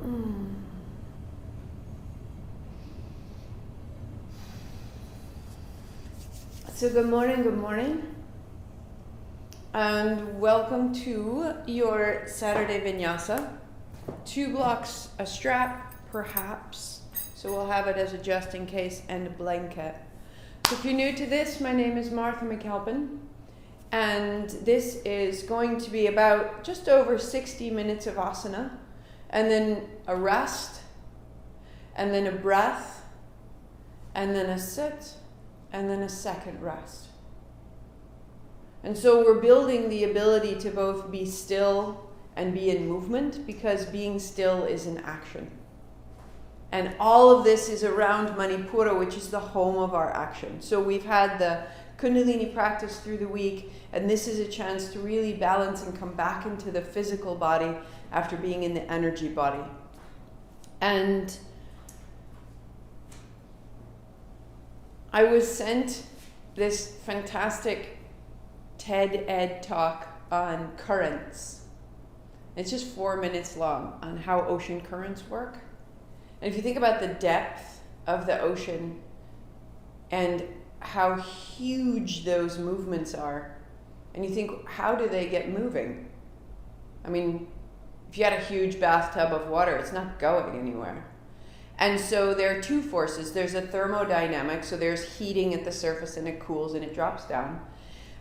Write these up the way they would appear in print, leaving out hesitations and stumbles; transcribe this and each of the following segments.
So good morning, and welcome to your Saturday Vinyasa. 2 blocks, a strap, perhaps, so we'll have it as a just in case, and a blanket. So if you're new to this, my name is Martha McAlpin, and this is going to be about just over 60 minutes of asana, and then a rest, and then a breath, and then a sit, and then a second rest. And so we're building the ability to both be still and be in movement, because being still is an action. And all of this is around Manipura, which is the home of our action. So we've had the Kundalini practice through the week, and this is a chance to really balance and come back into the physical body after being in the energy body. And I was sent this fantastic TED Ed talk on currents. It's just 4 minutes long on how ocean currents work. And if you think about the depth of the ocean and how huge those movements are, and you think, how do they get moving? I mean, if you had a huge bathtub of water, it's not going anywhere. And so there are 2 forces. There's a thermodynamic, so there's heating at the surface and it cools and it drops down.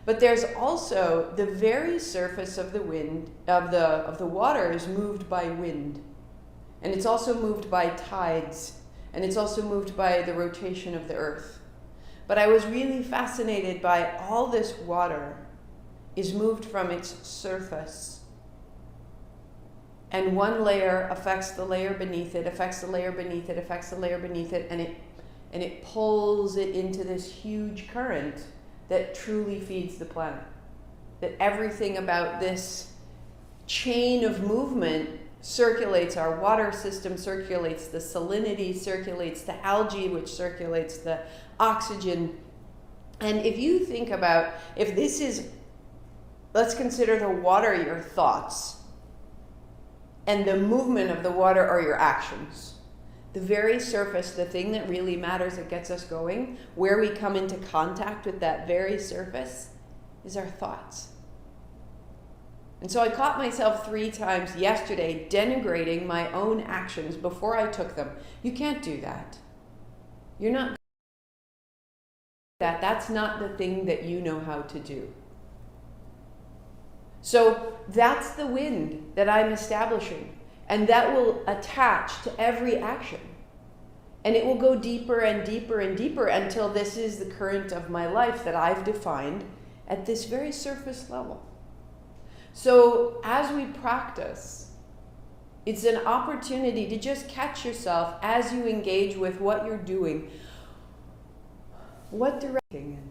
But there's also the very surface of the wind, of the water is moved by wind. And it's also moved by tides. And it's also moved by the rotation of the earth. But I was really fascinated by all this water is moved from its surface. And one layer affects the layer beneath it, affects the layer beneath it, affects the layer beneath it, and it pulls it into this huge current that truly feeds the planet. That everything about this chain of movement circulates our water system, circulates the salinity, circulates the algae, which circulates the oxygen. And if you think about, if this is, let's consider the water your thoughts, and the movement of the water are your actions. The very surface, the thing that really matters that gets us going, where we come into contact with that very surface, is our thoughts. And so I caught myself 3 times yesterday denigrating my own actions before I took them. You can't do that. You're not that. That's not the thing that you know how to do. So that's the wind that I'm establishing, and that will attach to every action. And it will go deeper and deeper and deeper until this is the current of my life that I've defined at this very surface level. So as we practice, it's an opportunity to just catch yourself as you engage with what you're doing. What direction in?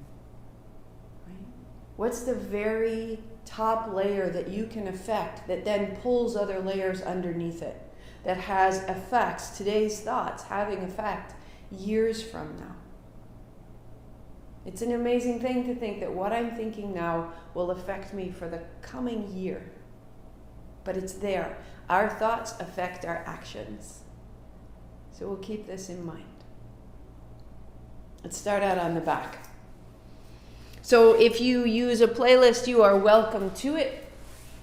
Right? What's the very top layer that you can affect that then pulls other layers underneath it, that has effects, today's thoughts having effect years from now. It's an amazing thing to think that what I'm thinking now will affect me for the coming year. But it's there. Our thoughts affect our actions. So we'll keep this in mind. Let's start out on the back. So if you use a playlist, you are welcome to it.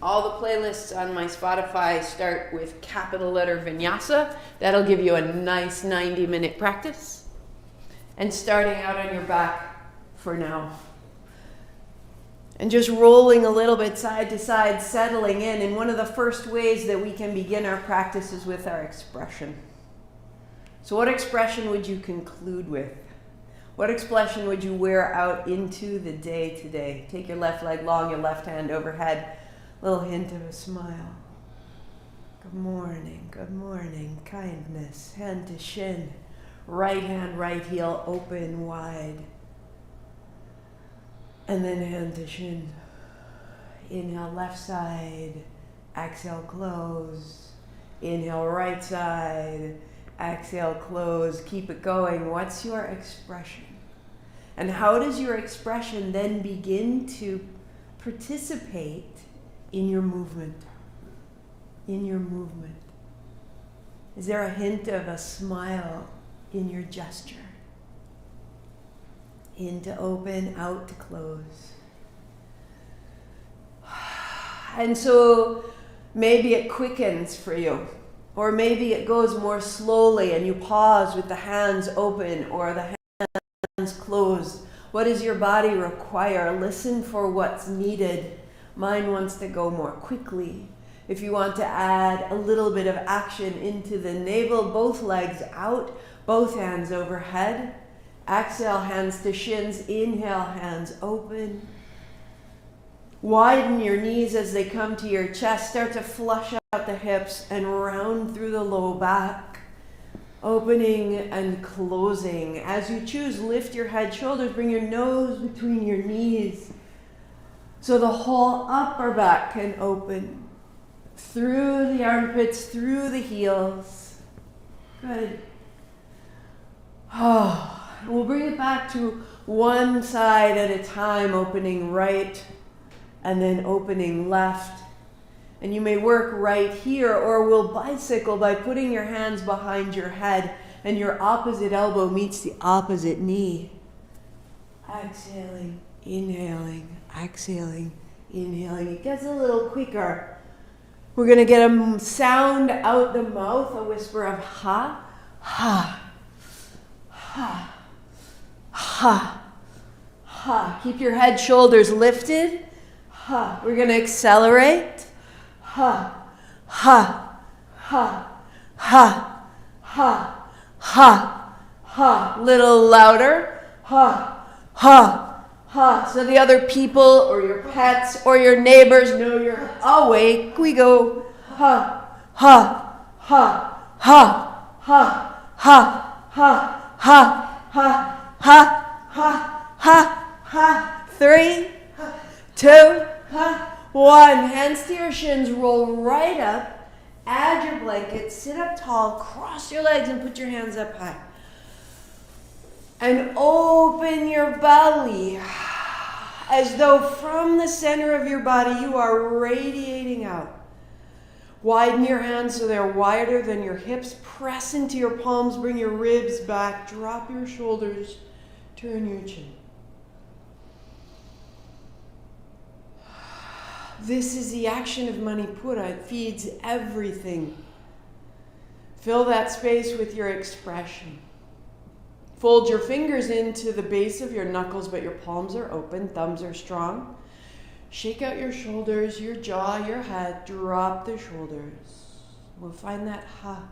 All the playlists on my Spotify start with capital letter Vinyasa. That'll give you a nice 90-minute practice. And starting out on your back for now. And just rolling a little bit side to side, settling in. And one of the first ways that we can begin our practice is with our expression. So what expression would you conclude with? What expression would you wear out into the day today? Take your left leg long, your left hand overhead. Little hint of a smile. Good morning, kindness, hand to shin. Right hand, right heel, open wide. And then hand to shin. Inhale, left side. Exhale, close. Inhale, right side. Exhale, close. Keep it going. What's your expression? And how does your expression then begin to participate in your movement? In your movement. Is there a hint of a smile in your gesture? In to open, out to close. And so maybe it quickens for you, or maybe it goes more slowly and you pause with the hands open or the hands closed. What does your body require? Listen for what's needed. Mine wants to go more quickly. If you want to add a little bit of action into the navel, both legs out, both hands overhead. Exhale, hands to shins. Inhale, hands open. Widen your knees as they come to your chest. Start to flush out the hips and round through the low back. Opening and closing. As you choose, lift your head, shoulders, bring your nose between your knees so the whole upper back can open. Through the armpits, through the heels. Good. Oh, we'll bring it back to one side at a time, opening right and then opening left. And you may work right here, or we'll bicycle by putting your hands behind your head and your opposite elbow meets the opposite knee. Exhaling, inhaling, exhaling, inhaling. It gets a little quicker. We're going to get a sound out the mouth, a whisper of ha, ha, ha, ha, ha. Keep your head, shoulders lifted. Ha. We're going to accelerate. Ha, ha, ha, ha, ha, ha, ha. Little louder. Ha, ha, ha. So the other people or your pets or your neighbors know you're awake. We go ha, ha, ha, ha, ha, ha, ha, ha, ha, ha, ha, ha, ha. 3, 2, 1. Hands to your shins, roll right up, add your blanket, sit up tall, cross your legs and put your hands up high. And open your belly as though from the center of your body you are radiating out. Widen your hands so they're wider than your hips. Press into your palms, bring your ribs back, drop your shoulders, turn your chin. This is the action of Manipura. It feeds everything. Fill that space with your expression. Fold your fingers into the base of your knuckles, but your palms are open, thumbs are strong. Shake out your shoulders, your jaw, your head. Drop the shoulders. We'll find that ha,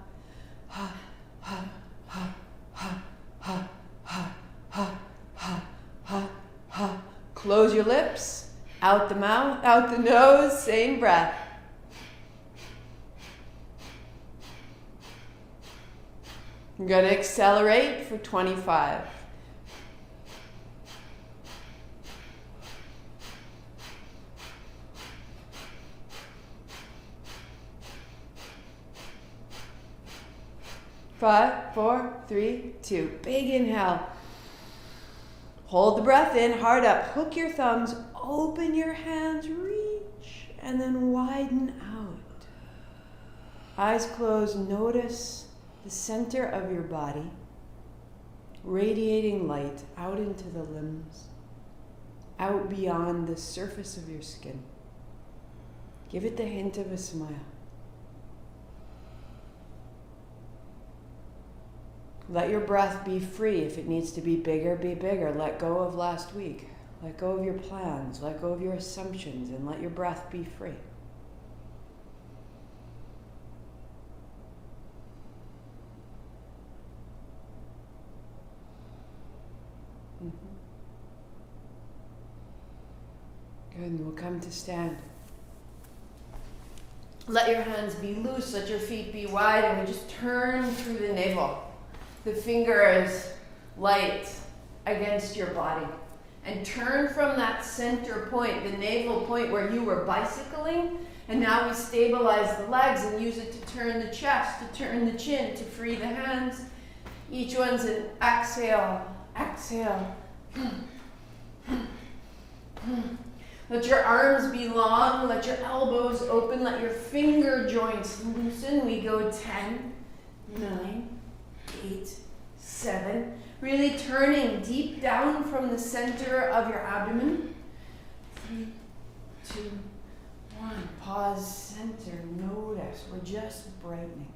ha, ha, ha, ha, ha, ha, ha, ha, ha, ha. Close your lips. Out the mouth, out the nose, same breath. I'm going to accelerate for 25. Five, 4, 3, 2. Big inhale. Hold the breath in, heart up. Hook your thumbs, open your hands, reach, and then widen out. Eyes closed, notice the center of your body, radiating light out into the limbs, out beyond the surface of your skin. Give it the hint of a smile. Let your breath be free. If it needs to be bigger, be bigger. Let go of last week. Let go of your plans. Let go of your assumptions and let your breath be free. Good, and we'll come to stand. Let your hands be loose, let your feet be wide, and we just turn through the navel. The fingers light against your body. And turn from that center point, the navel point where you were bicycling, and now we stabilize the legs and use it to turn the chest, to turn the chin, to free the hands. Each one's an exhale, exhale. Let your arms be long, let your elbows open, let your finger joints loosen. We go 10, 9, 8, 7. Really turning deep down from the center of your abdomen. 3, 2, 1. Pause, center, notice. We're just brightening.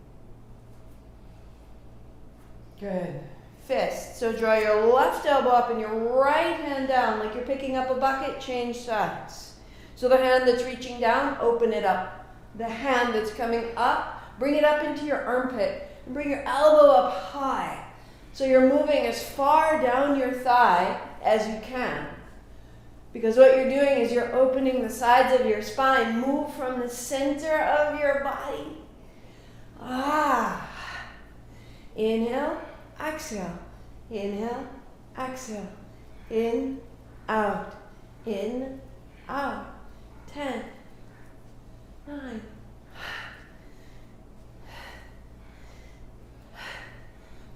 Good. Fist. So draw your left elbow up and your right hand down like you're picking up a bucket. Change sides. So the hand that's reaching down, open it up. The hand that's coming up, bring it up into your armpit and bring your elbow up high. So you're moving as far down your thigh as you can. Because what you're doing is you're opening the sides of your spine. Move from the center of your body. Inhale, exhale. Inhale, exhale. In, out. In, out. 10, 9,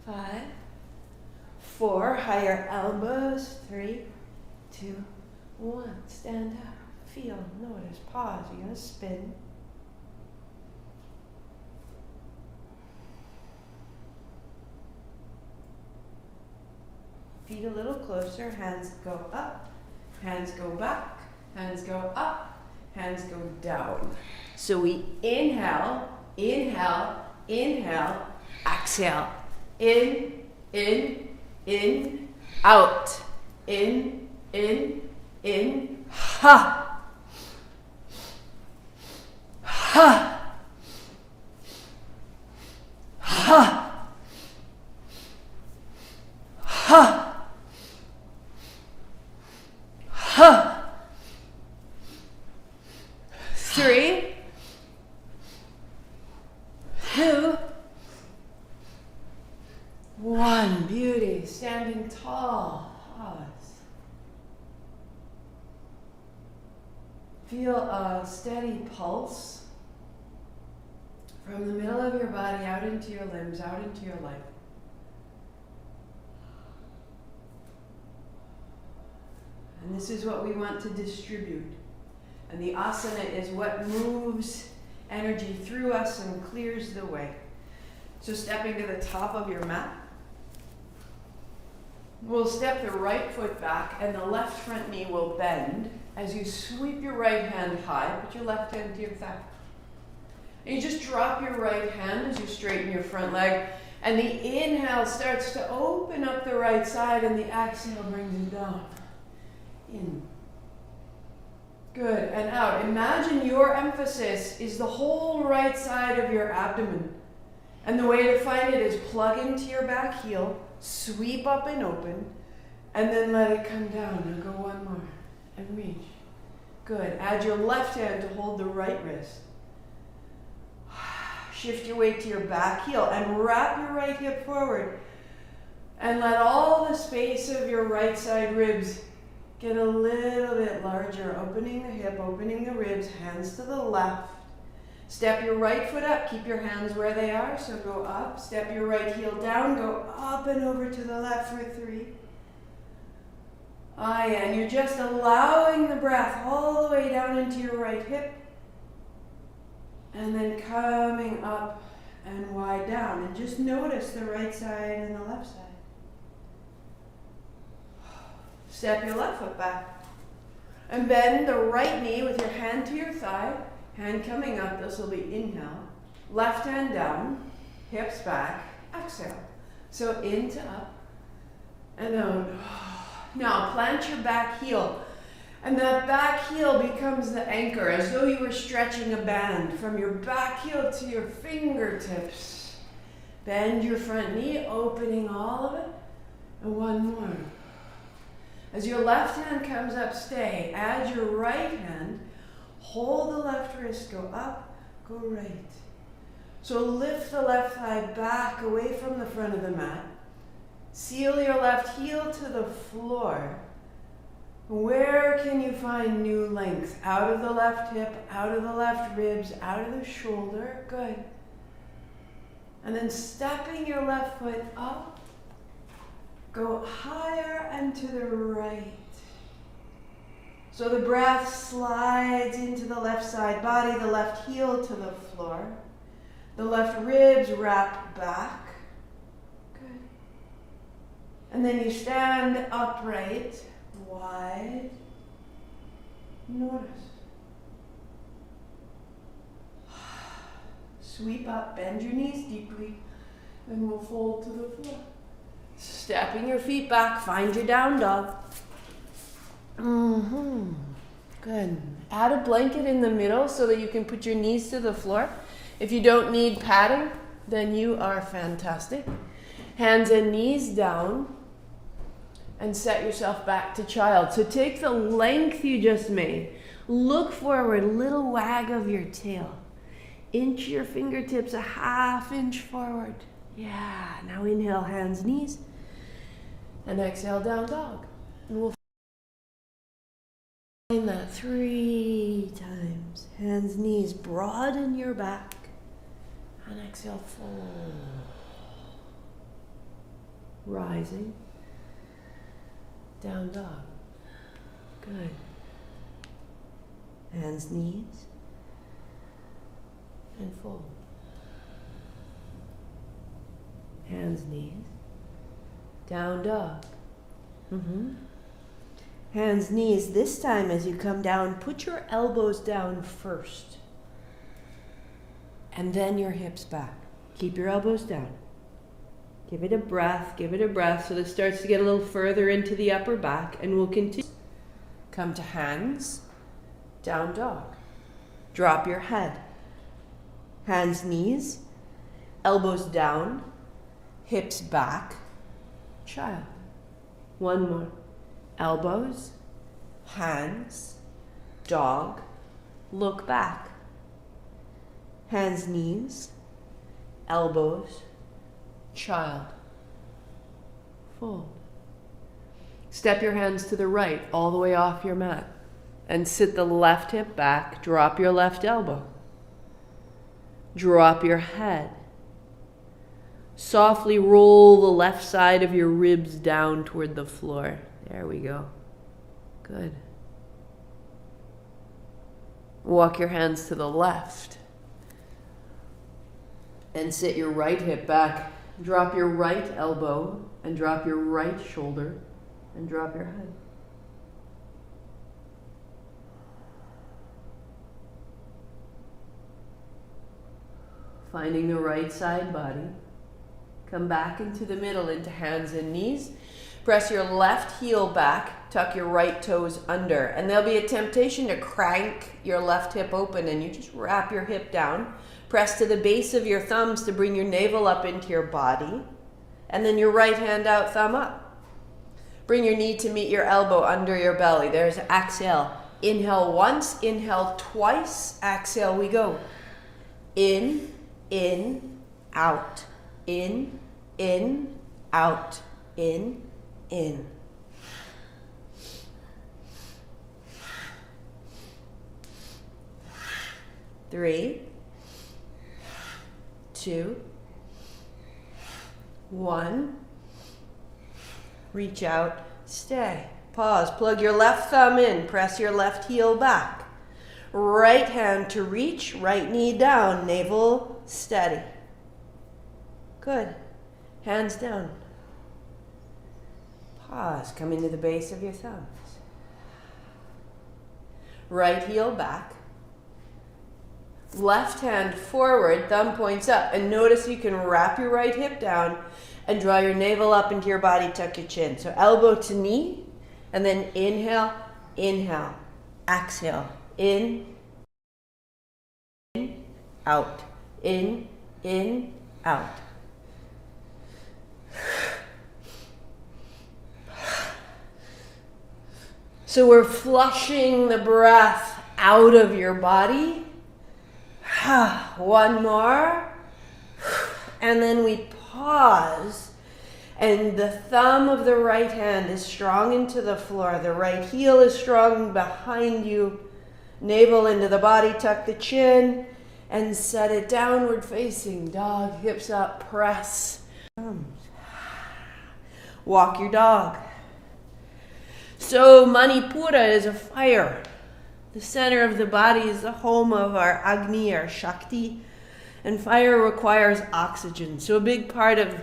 5, 4. Higher elbows. 3, 2, 1. Stand up. Feel. Notice. Pause. You're going to spin. Feet a little closer. Hands go up. Hands go back. Hands go up. Hands go down. So we inhale, inhale, inhale, exhale. In, out. In, ha. Ha. Ha. Ha. Ha. 3, 2, 1. Beauty. Standing tall. Pause. Feel a steady pulse from the middle of your body out into your limbs, out into your life. And this is what we want to distribute. And the asana is what moves energy through us and clears the way. So stepping to the top of your mat. We'll step the right foot back and the left front knee will bend as you sweep your right hand high. Put your left hand to your thigh. And you just drop your right hand as you straighten your front leg. And the inhale starts to open up the right side and the exhale brings it down. In. Good, and out. Imagine your emphasis is the whole right side of your abdomen. And the way to find it is plug into your back heel, sweep up and open, and then let it come down and go one more. And reach. Good. Add your left hand to hold the right wrist. Shift your weight to your back heel and wrap your right hip forward. And let all the space of your right side ribs get a little bit larger, opening the hip, opening the ribs, hands to the left. Step your right foot up, keep your hands where they are, so go up. Step your right heel down, go up and over to the left for 3. And you're just allowing the breath all the way down into your right hip. And then coming up and wide down. And just notice the right side and the left side. Step your left foot back. And bend the right knee with your hand to your thigh. Hand coming up, this will be inhale. Left hand down, hips back, exhale. So in to up and out. Now plant your back heel. And that back heel becomes the anchor, as though you were stretching a band from your back heel to your fingertips. Bend your front knee, opening all of it. And one more. As your left hand comes up, stay. Add your right hand. Hold the left wrist, go up, go right. So lift the left thigh back away from the front of the mat. Seal your left heel to the floor. Where can you find new length? Out of the left hip, out of the left ribs, out of the shoulder. Good. And then stepping your left foot up, go higher and to the right. So the breath slides into the left side body, the left heel to the floor. The left ribs wrap back. Good. And then you stand upright, wide. Notice. Sweep up, bend your knees deeply, and we'll fold to the floor. Stepping your feet back, find your down dog. Good. Add a blanket in the middle so that you can put your knees to the floor. If you don't need padding, then you are fantastic. Hands and knees down and set yourself back to child. So take the length you just made. Look forward, little wag of your tail. Inch your fingertips a half inch forward. Yeah, now inhale, hands, knees. And exhale, down dog. And we'll find that 3 times. Hands, knees, broaden your back. And exhale, fold. Rising. Down dog. Good. Hands, knees. And fold. Hands, knees. Down dog. Hands, knees. This time as you come down, put your elbows down first. And then your hips back. Keep your elbows down. Give it a breath, so this starts to get a little further into the upper back, and we'll continue. Come to hands, down dog. Drop your head. Hands, knees, elbows down, hips back, child. One more. Elbows, hands, dog, look back. Hands, knees, elbows, child. Fold. Step your hands to the right, all the way off your mat. And sit the left hip back. Drop your left elbow. Drop your head. Softly roll the left side of your ribs down toward the floor. There we go. Good. Walk your hands to the left. And sit your right hip back. Drop your right elbow and drop your right shoulder and drop your head. Finding the right side body. Come back into the middle, into hands and knees. Press your left heel back, tuck your right toes under. And there'll be a temptation to crank your left hip open, and you just wrap your hip down. Press to the base of your thumbs to bring your navel up into your body. And then your right hand out, thumb up. Bring your knee to meet your elbow under your belly. There's exhale. Inhale once, inhale twice. Exhale, we go. In, out. In, out. In. 3, 2, 1. Reach out, stay. Pause, plug your left thumb in, press your left heel back. Right hand to reach, right knee down, navel steady. Good. Hands down. Pause, come into the base of your thumbs. Right heel back. Left hand forward, thumb points up, and notice you can wrap your right hip down and draw your navel up into your body, tuck your chin. So elbow to knee, and then inhale, exhale, in, out, in, out. So we're flushing the breath out of your body. One more. And then we pause. And the thumb of the right hand is strong into the floor. The right heel is strong behind you. Navel into the body, tuck the chin. And set it downward facing dog. Hips up, press. Walk your dog. So Manipura is a fire. The center of the body is the home of our Agni, our Shakti. And fire requires oxygen. So a big part of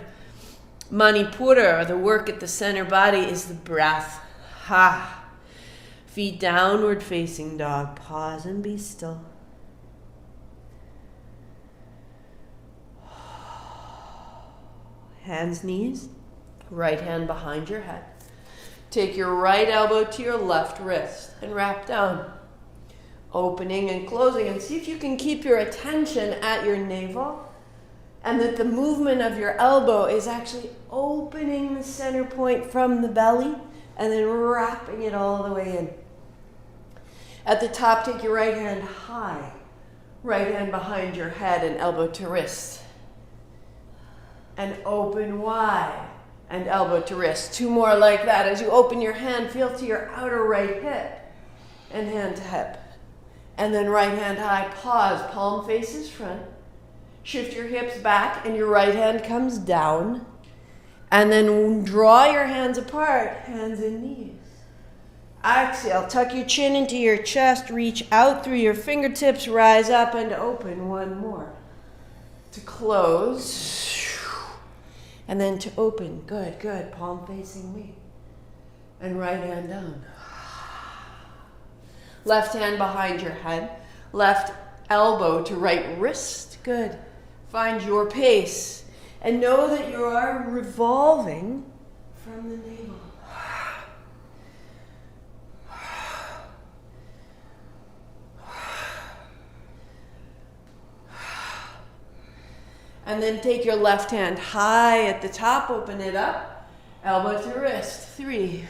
Manipura, or the work at the center body, is the breath. Ha. Feet downward facing dog. Pause and be still. Hands, knees, right hand behind your head. Take your right elbow to your left wrist and wrap down. Opening and closing, and see if you can keep your attention at your navel and that the movement of your elbow is actually opening the center point from the belly and then wrapping it all the way in. At the top, take your right hand high, right hand behind your head and elbow to wrist. And open wide and elbow to wrist. 2 more like that. As you open your hand, feel to your outer right hip and hand to hip. And then right hand high, pause, palm faces front. Shift your hips back and your right hand comes down. And then draw your hands apart, hands and knees. Exhale, tuck your chin into your chest, reach out through your fingertips, rise up and open. 1 more. To close. And then to open. Good, good. Palm facing me. And right hand down. Left hand behind your head. Left elbow to right wrist. Good. Find your pace. And know that you are revolving from the navel. And then take your left hand high at the top, open it up, elbow to wrist, 3,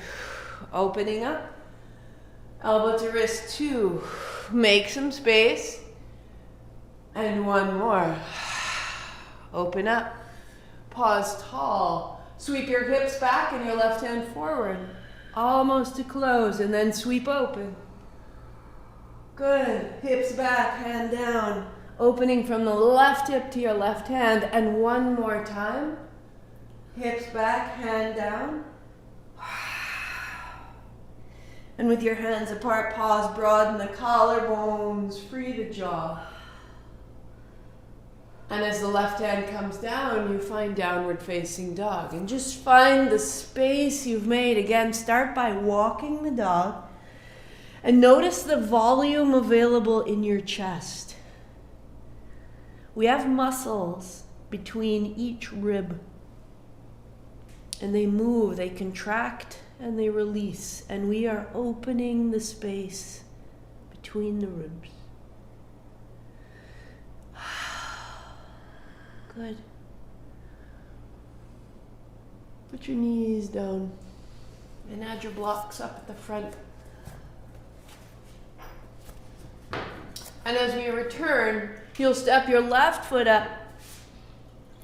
opening up, elbow to wrist, 2, make some space, and 1 more, open up, pause tall, sweep your hips back and your left hand forward, almost to close, and then sweep open, good, hips back, hand down, opening from the left hip to your left hand, and 1 more time. Hips back, hand down. And with your hands apart, pause, broaden the collarbones, free the jaw. And as the left hand comes down, you find downward facing dog. And just find the space you've made. Again, start by walking the dog. And notice the volume available in your chest. We have muscles between each rib, and they move, they contract, and they release, and we are opening the space between the ribs. Good. Put your knees down and add your blocks up at the front. And as we return, you'll step your left foot up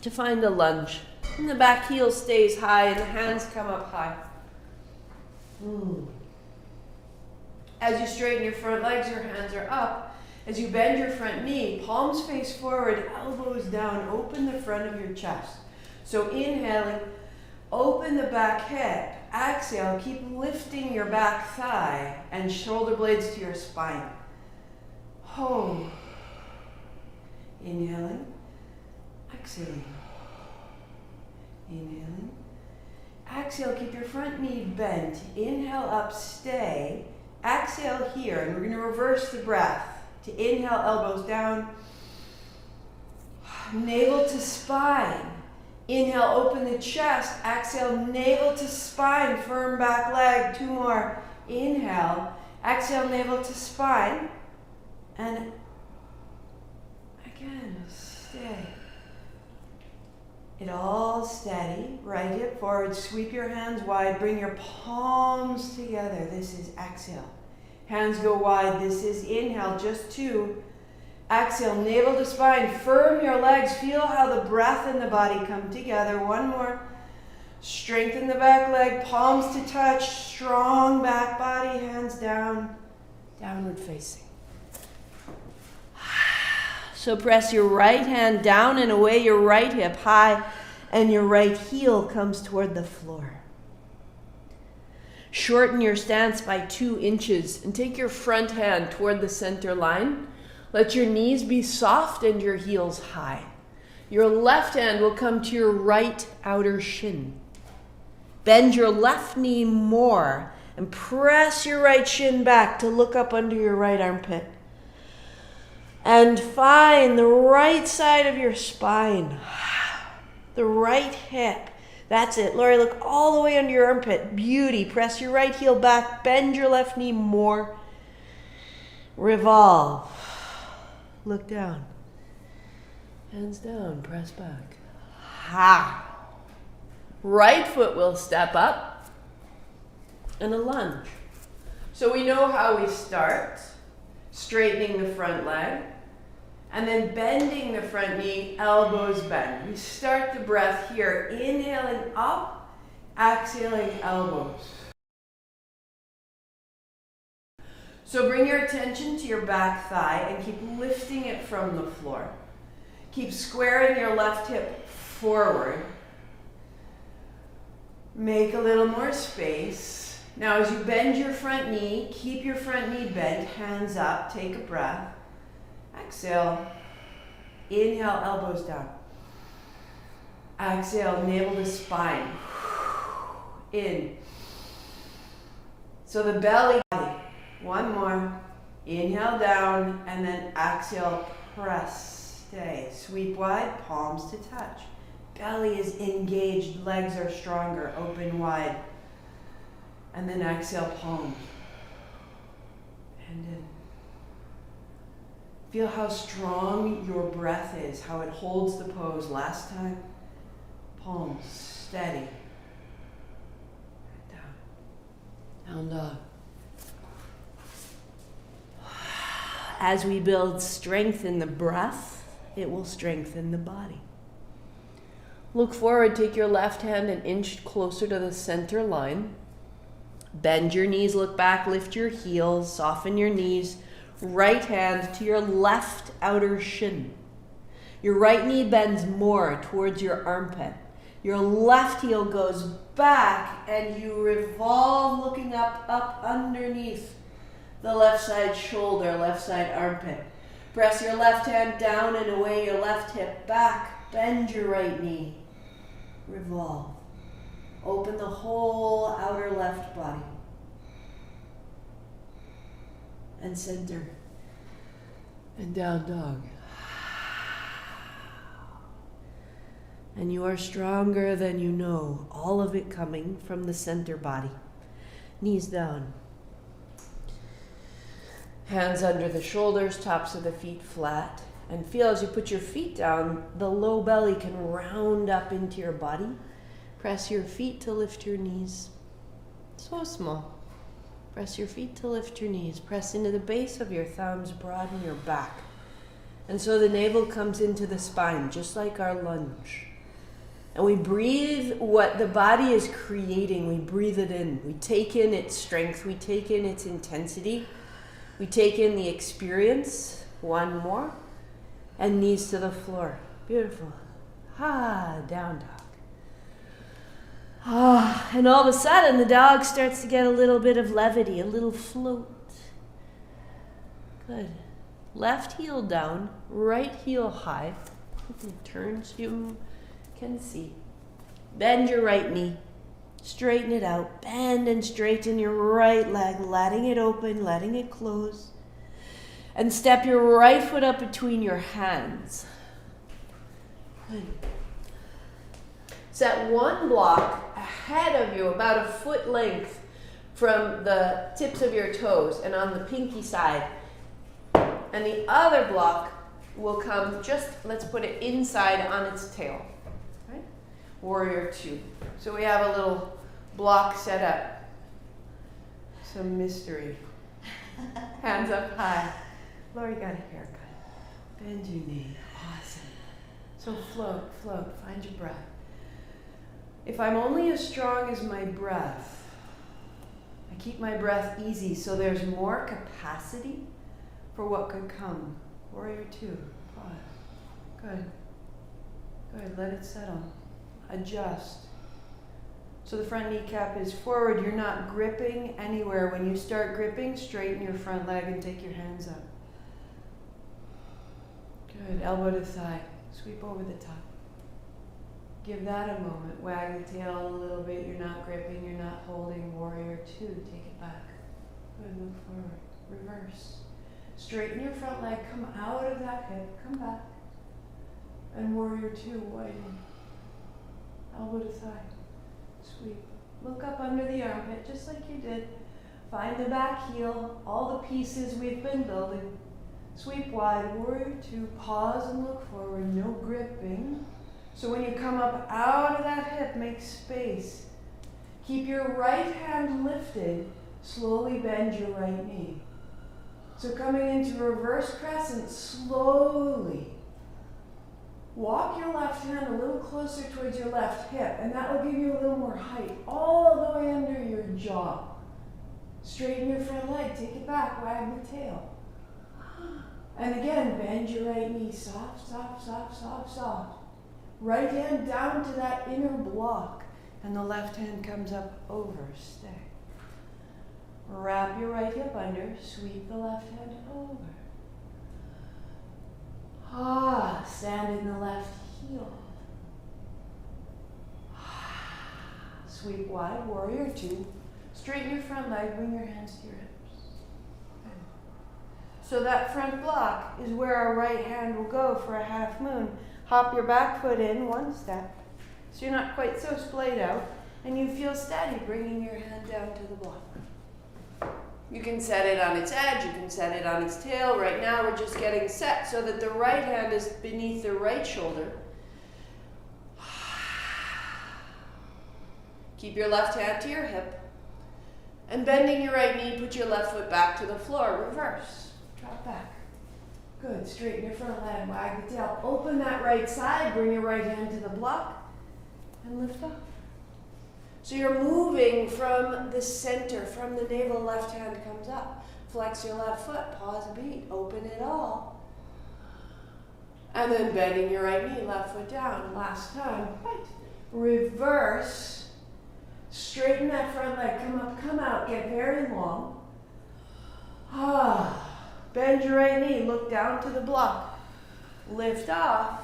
to find a lunge. And the back heel stays high and the hands come up high. As you straighten your front legs, your hands are up. As you bend your front knee, palms face forward, elbows down, open the front of your chest. So inhaling, open the back hip. Exhale, keep lifting your back thigh and shoulder blades to your spine. Hold. Inhaling, exhaling. Inhaling. Exhale, keep your front knee bent. Inhale up, stay. Exhale here, and we're going to reverse the breath. To inhale, elbows down. Navel to spine. Inhale, open the chest. Exhale, navel to spine. Firm back leg. 2 more. Inhale. Exhale, navel to spine. And again, stay. It all steady. Right hip forward. Sweep your hands wide. Bring your palms together. This is exhale. Hands go wide. This is inhale. Just 2. Exhale, navel to spine. Firm your legs. Feel how the breath and the body come together. 1 more. Strengthen the back leg. Palms to touch. Strong back body. Hands down. Downward facing. So press your right hand down and away, your right hip high, and your right heel comes toward the floor. Shorten your stance by 2 inches and take your front hand toward the center line Let your knees be soft and your heels high. Your left hand will come to your right outer shin. Bend your left knee more and press your right shin back to look up under your right armpit. And find the right side of your spine, the right hip. That's it. Lori, look all the way under your armpit. Beauty. Press your right heel back. Bend your left knee more. Revolve. Look down. Hands down. Press back. Ha. Right foot will step up. And a lunge. So we know how we start. Straightening the front leg. And then bending the front knee, elbows bend. We start the breath here, inhaling up, exhaling elbows. So bring your attention to your back thigh and keep lifting it from the floor. Keep squaring your left hip forward. Make a little more space. Now as you bend your front knee, keep your front knee bent, hands up, take a breath. Exhale, inhale, elbows down. Exhale, navel to spine. In. So the belly, one more. Inhale down, and then exhale, press, stay. Sweep wide, palms to touch. Belly is engaged, legs are stronger, open wide. And then exhale, palms. And in. Feel how strong your breath is, how it holds the pose. Last time, palms steady. Down dog. As we build strength in the breath, it will strengthen the body. Look forward, take your left hand an inch closer to the center line. Bend your knees, look back, lift your heels, soften your knees. Right hand to your left outer shin. Your right knee bends more towards your armpit. Your left heel goes back and you revolve looking up underneath the left side shoulder, left side armpit. Press your left hand down and away, your left hip back. Bend your right knee. Revolve. Open the whole outer left body. And center. And down dog. And you are stronger than you know. All of it coming from the center body. Knees down. Hands under the shoulders, tops of the feet flat. And feel as you put your feet down, the low belly can round up into your body. Press your feet to lift your knees. So small. Press your feet to lift your knees. Press into the base of your thumbs, broaden your back. And so the navel comes into the spine, just like our lunge. And we breathe what the body is creating. We breathe it in. We take in its strength. We take in its intensity. We take in the experience. One more. And knees to the floor. Beautiful. Down dog. And all of a sudden, the dog starts to get a little bit of levity, a little float. Good. Left heel down, right heel high. Turn so you can see. Bend your right knee. Straighten it out. Bend and straighten your right leg, letting it open, letting it close. And step your right foot up between your hands. Good. Set one block ahead of you, about a foot length from the tips of your toes and on the pinky side. And the other block will come just, let's put it inside on its tail. Right? Warrior two. So we have a little block set up. Some mystery. Hands up high. Lori got a haircut. Bend your knee. Awesome. So float, float. Find your breath. If I'm only as strong as my breath, I keep my breath easy so there's more capacity for what could come. Warrior two. Pause. Good. Good. Let it settle. Adjust. So the front kneecap is forward. You're not gripping anywhere. When you start gripping, straighten your front leg and take your hands up. Good. Elbow to thigh. Sweep over the top. Give that a moment. Wag the tail a little bit. You're not gripping. You're not holding. Warrior two. Take it back. Good. Move forward. Reverse. Straighten your front leg. Come out of that hip. Come back. And warrior two. Widen. Elbow to thigh. Sweep. Look up under the armpit just like you did. Find the back heel. All the pieces we've been building. Sweep wide. Warrior two. Pause and look forward. No gripping. So when you come up out of that hip, make space. Keep your right hand lifted. Slowly bend your right knee. So coming into reverse crescent, slowly. Walk your left hand a little closer towards your left hip, and that will give you a little more height, all the way under your jaw. Straighten your front leg, take it back, wag the tail. And again, bend your right knee, soft, soft, soft, soft, soft. Right hand down to that inner block, and the left hand comes up over, stay. Wrap your right hip under, sweep the left hand over. Stand in the left heel. Sweep wide, warrior two. Straighten your front leg, bring your hands to your hips. Okay. So that front block is where our right hand will go for a half moon. Hop your back foot in one step, so you're not quite so splayed out, and you feel steady, bringing your hand down to the block. You can set it on its edge, you can set it on its tail. Right now we're just getting set so that the right hand is beneath the right shoulder. Keep your left hand to your hip, and bending your right knee, put your left foot back to the floor. Reverse, drop back. Good, straighten your front leg, wag the tail. Open that right side, bring your right hand to the block, and lift up. So you're moving from the center, from the navel, left hand comes up. Flex your left foot, pause a beat, open it all. And then bending your right knee, left foot down. Last time, right. Reverse, straighten that front leg, come up, come out, get very long. Bend your right knee, look down to the block. Lift off,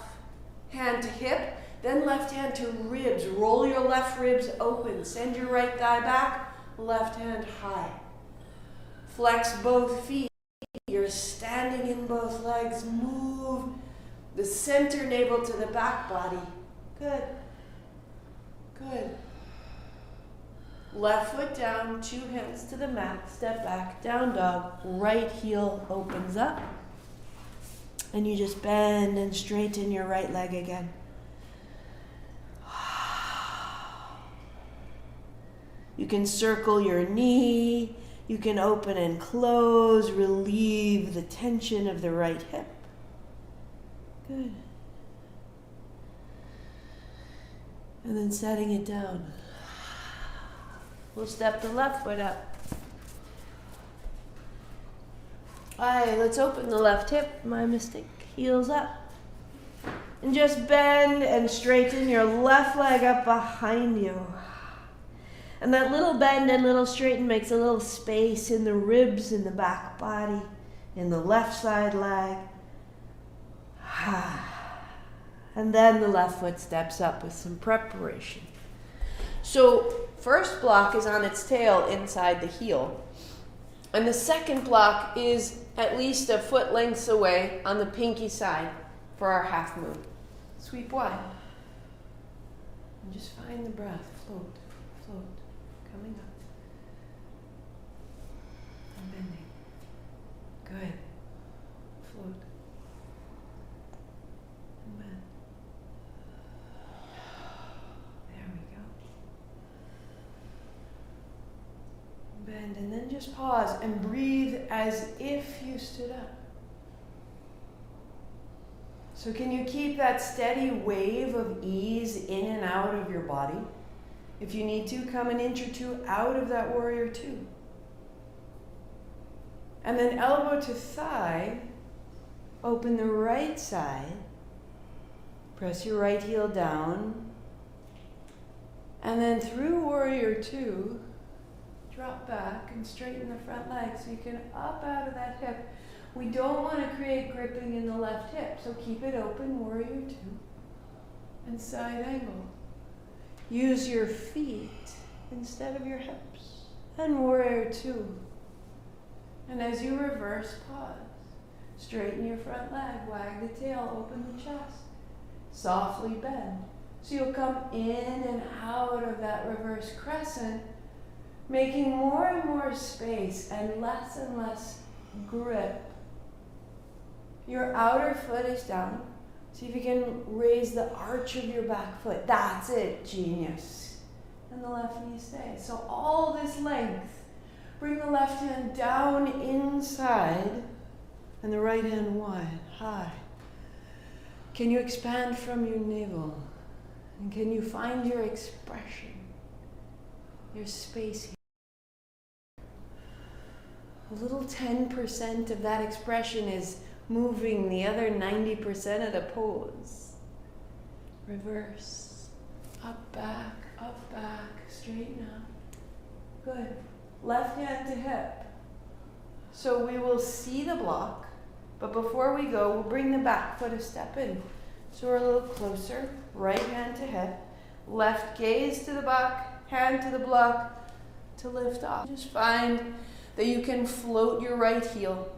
hand to hip, then left hand to ribs. Roll your left ribs open. Send your right thigh back, left hand high. Flex both feet. You're standing in both legs. Move the center navel to the back body. Good. Good. Left foot down, two hands to the mat, step back, down dog, right heel opens up. And you just bend and straighten your right leg again. You can circle your knee, you can open and close, relieve the tension of the right hip. Good. And then setting it down. We'll step the left foot up. Alright, let's open the left hip. My mistake. Heels up. And just bend and straighten your left leg up behind you. And that little bend and little straighten makes a little space in the ribs, in the back body, in the left side leg. And then the left foot steps up with some preparation. So first block is on its tail inside the heel. And the second block is at least a foot lengths away on the pinky side for our half moon. Sweep wide. And just find the breath. Float, float, coming up. And bending. Good. Float. And bend. There we go. Bend, and then just pause and breathe as if you stood up. So can you keep that steady wave of ease in and out of your body? If you need to, come an inch or two out of that warrior two. And then elbow to thigh, open the right side, press your right heel down, and then through warrior two, drop back and straighten the front leg so you can up out of that hip. We don't want to create gripping in the left hip, so keep it open, warrior two, and side angle. Use your feet instead of your hips, and warrior two. And as you reverse, pause. Straighten your front leg, wag the tail, open the chest. Softly bend. So you'll come in and out of that reverse crescent, making more and more space and less grip. Your outer foot is down. See if you can raise the arch of your back foot. That's it, genius. And the left knee stays. So all this length. Bring the left hand down inside and the right hand wide, high. Can you expand from your navel? And can you find your expression, your space here? A little 10% of that expression is moving the other 90% of the pose. Reverse, up, back, straighten out. Good. Left hand to hip. So we will see the block, but before we go, we'll bring the back foot a step in. So we're a little closer, right hand to hip, left gaze to the back, hand to the block to lift off. Just find that you can float your right heel.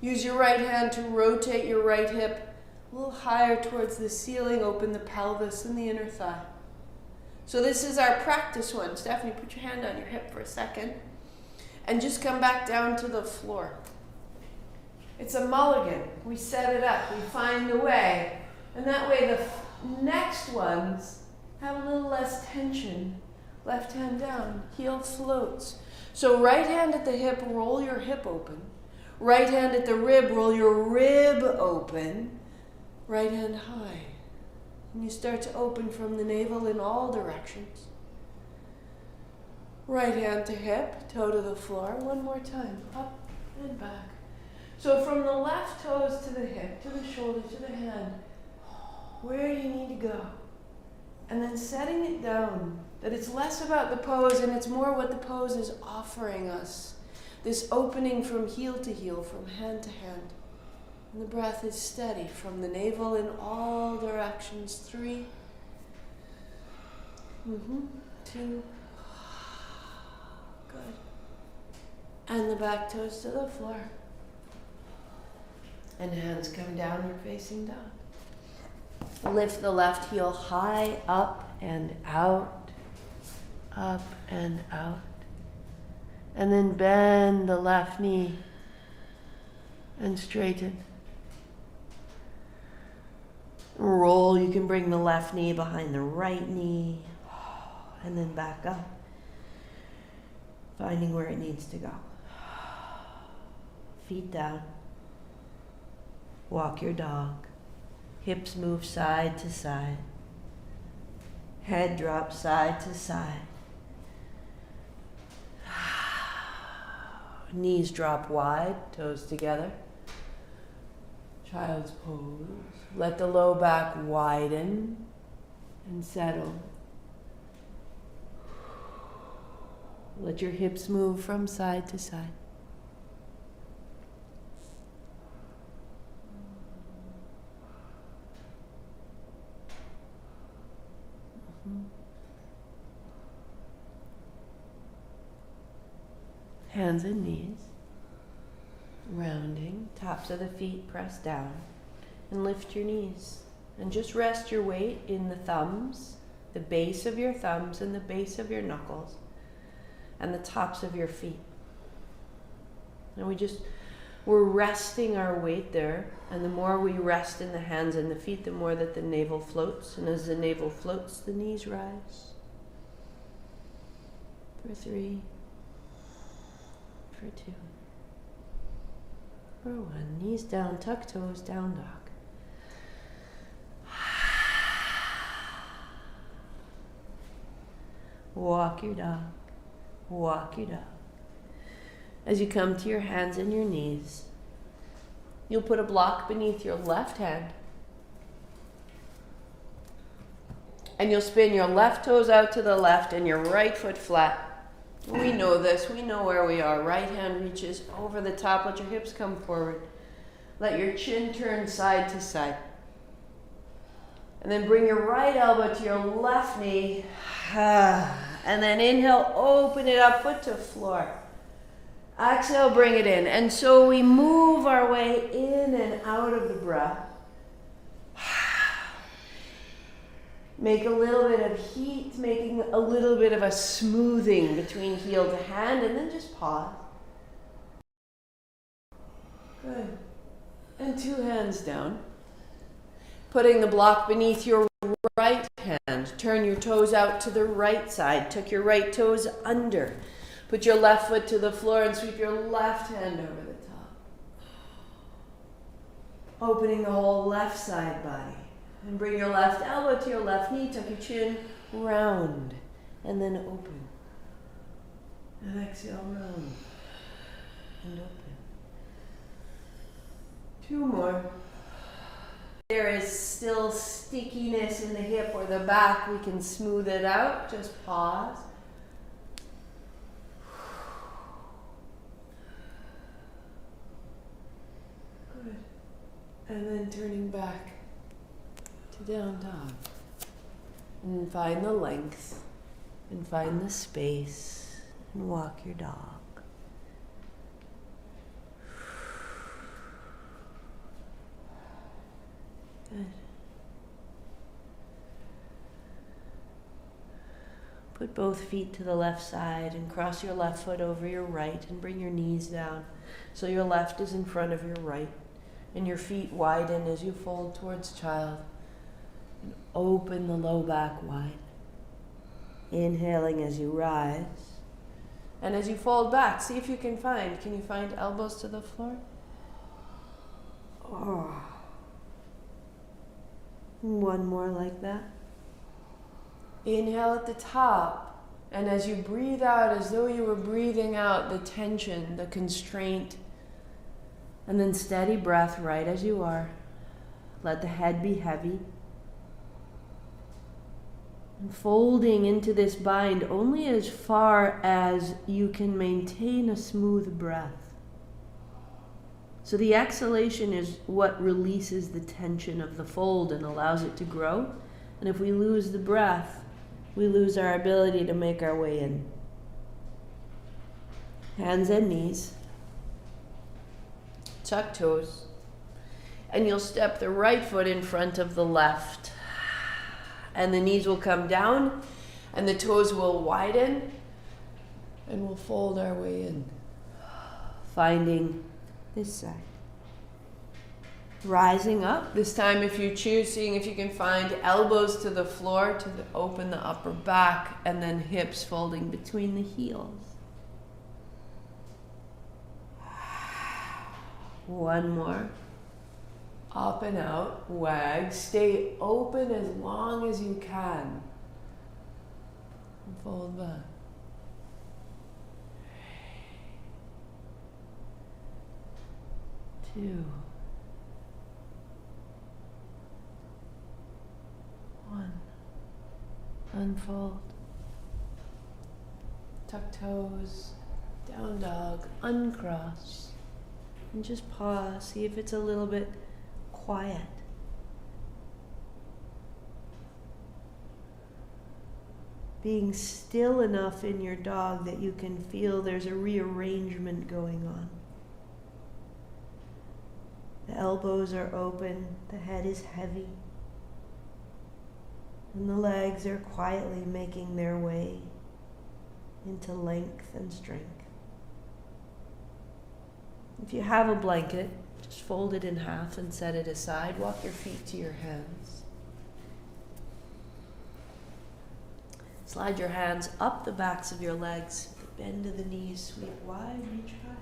Use your right hand to rotate your right hip a little higher towards the ceiling, open the pelvis and the inner thigh. So this is our practice one. Stephanie, put your hand on your hip for a second and just come back down to the floor. It's a mulligan. We set it up. We find a way. And that way the next ones have a little less tension. Left hand down. Heel floats. So right hand at the hip, roll your hip open. Right hand at the rib, roll your rib open. Right hand high. And you start to open from the navel in all directions. Right hand to hip, toe to the floor. One more time, up and back. So from the left toes to the hip, to the shoulder, to the hand, where you need to go. And then setting it down, that it's less about the pose and it's more what the pose is offering us. This opening from heel to heel, from hand to hand. And the breath is steady from the navel in all directions. 3, 2, good. And the back toes to the floor. And hands come down, you're facing down. Lift the left heel high, up and out, up and out. And then bend the left knee and straighten. Roll, you can bring the left knee behind the right knee and then back up, finding where it needs to go. Feet down. Walk your dog. Hips move side to side. Head drops side to side. Knees drop wide, toes together. Child's pose. Let the low back widen and settle. Let your hips move from side to side. Hands and knees. Rounding, tops of the feet press down and lift your knees and just rest your weight in the thumbs, the base of your thumbs and the base of your knuckles and the tops of your feet. And we're resting our weight there, and the more we rest in the hands and the feet, the more that the navel floats, and as the navel floats, the knees rise. For 3, for 2. For 1, knees down, tuck toes, down dog. Walk your dog, walk your dog. As you come to your hands and your knees, you'll put a block beneath your left hand. And you'll spin your left toes out to the left and your right foot flat. We know this. We know where we are. Right hand reaches over the top. Let your hips come forward. Let your chin turn side to side. And then bring your right elbow to your left knee. And then inhale, open it up, foot to floor. Exhale, bring it in. And so we move our way in and out of the breath. Make a little bit of heat, making a little bit of a smoothing between heel to hand, and then just pause. Good. And 2 hands down. Putting the block beneath your right hand. Turn your toes out to the right side. Tuck your right toes under. Put your left foot to the floor and sweep your left hand over the top. Opening the whole left side body. And bring your left elbow to your left knee, tuck your chin, round, and then open. And exhale, round, and open. 2 more. There is still stickiness in the hip or the back. We can smooth it out. Just pause. Good. And then turning back to down dog. And find the length and find the space and walk your dog. Good. Put both feet to the left side and cross your left foot over your right and bring your knees down so your left is in front of your right and your feet widen as you fold towards child. And open the low back wide. Inhaling as you rise. And as you fold back, see if you can you find elbows to the floor? Oh. One more like that. Inhale at the top. And as you breathe out, as though you were breathing out the tension, the constraint. And then steady breath right as you are. Let the head be heavy. And folding into this bind only as far as you can maintain a smooth breath. So the exhalation is what releases the tension of the fold and allows it to grow. And if we lose the breath, we lose our ability to make our way in. Hands and knees. Tuck toes. And you'll step the right foot in front of the left. And the knees will come down and the toes will widen and we'll fold our way in. Finding this side. Rising up. This time if you choose, seeing if you can find elbows to the floor to open the upper back and then hips folding between the heels. One more. Up and out, wag. Stay open as long as you can. And fold back. Two. One. Unfold. Tuck toes. Down dog. Uncross. And just pause. See if it's a little bit quiet. Being still enough in your dog that you can feel there's a rearrangement going on. The elbows are open, the head is heavy, and the legs are quietly making their way into length and strength. If you have a blanket, just fold it in half and set it aside. Walk your feet to your hands. Slide your hands up the backs of your legs, the bend of the knees, sweep wide, reach high.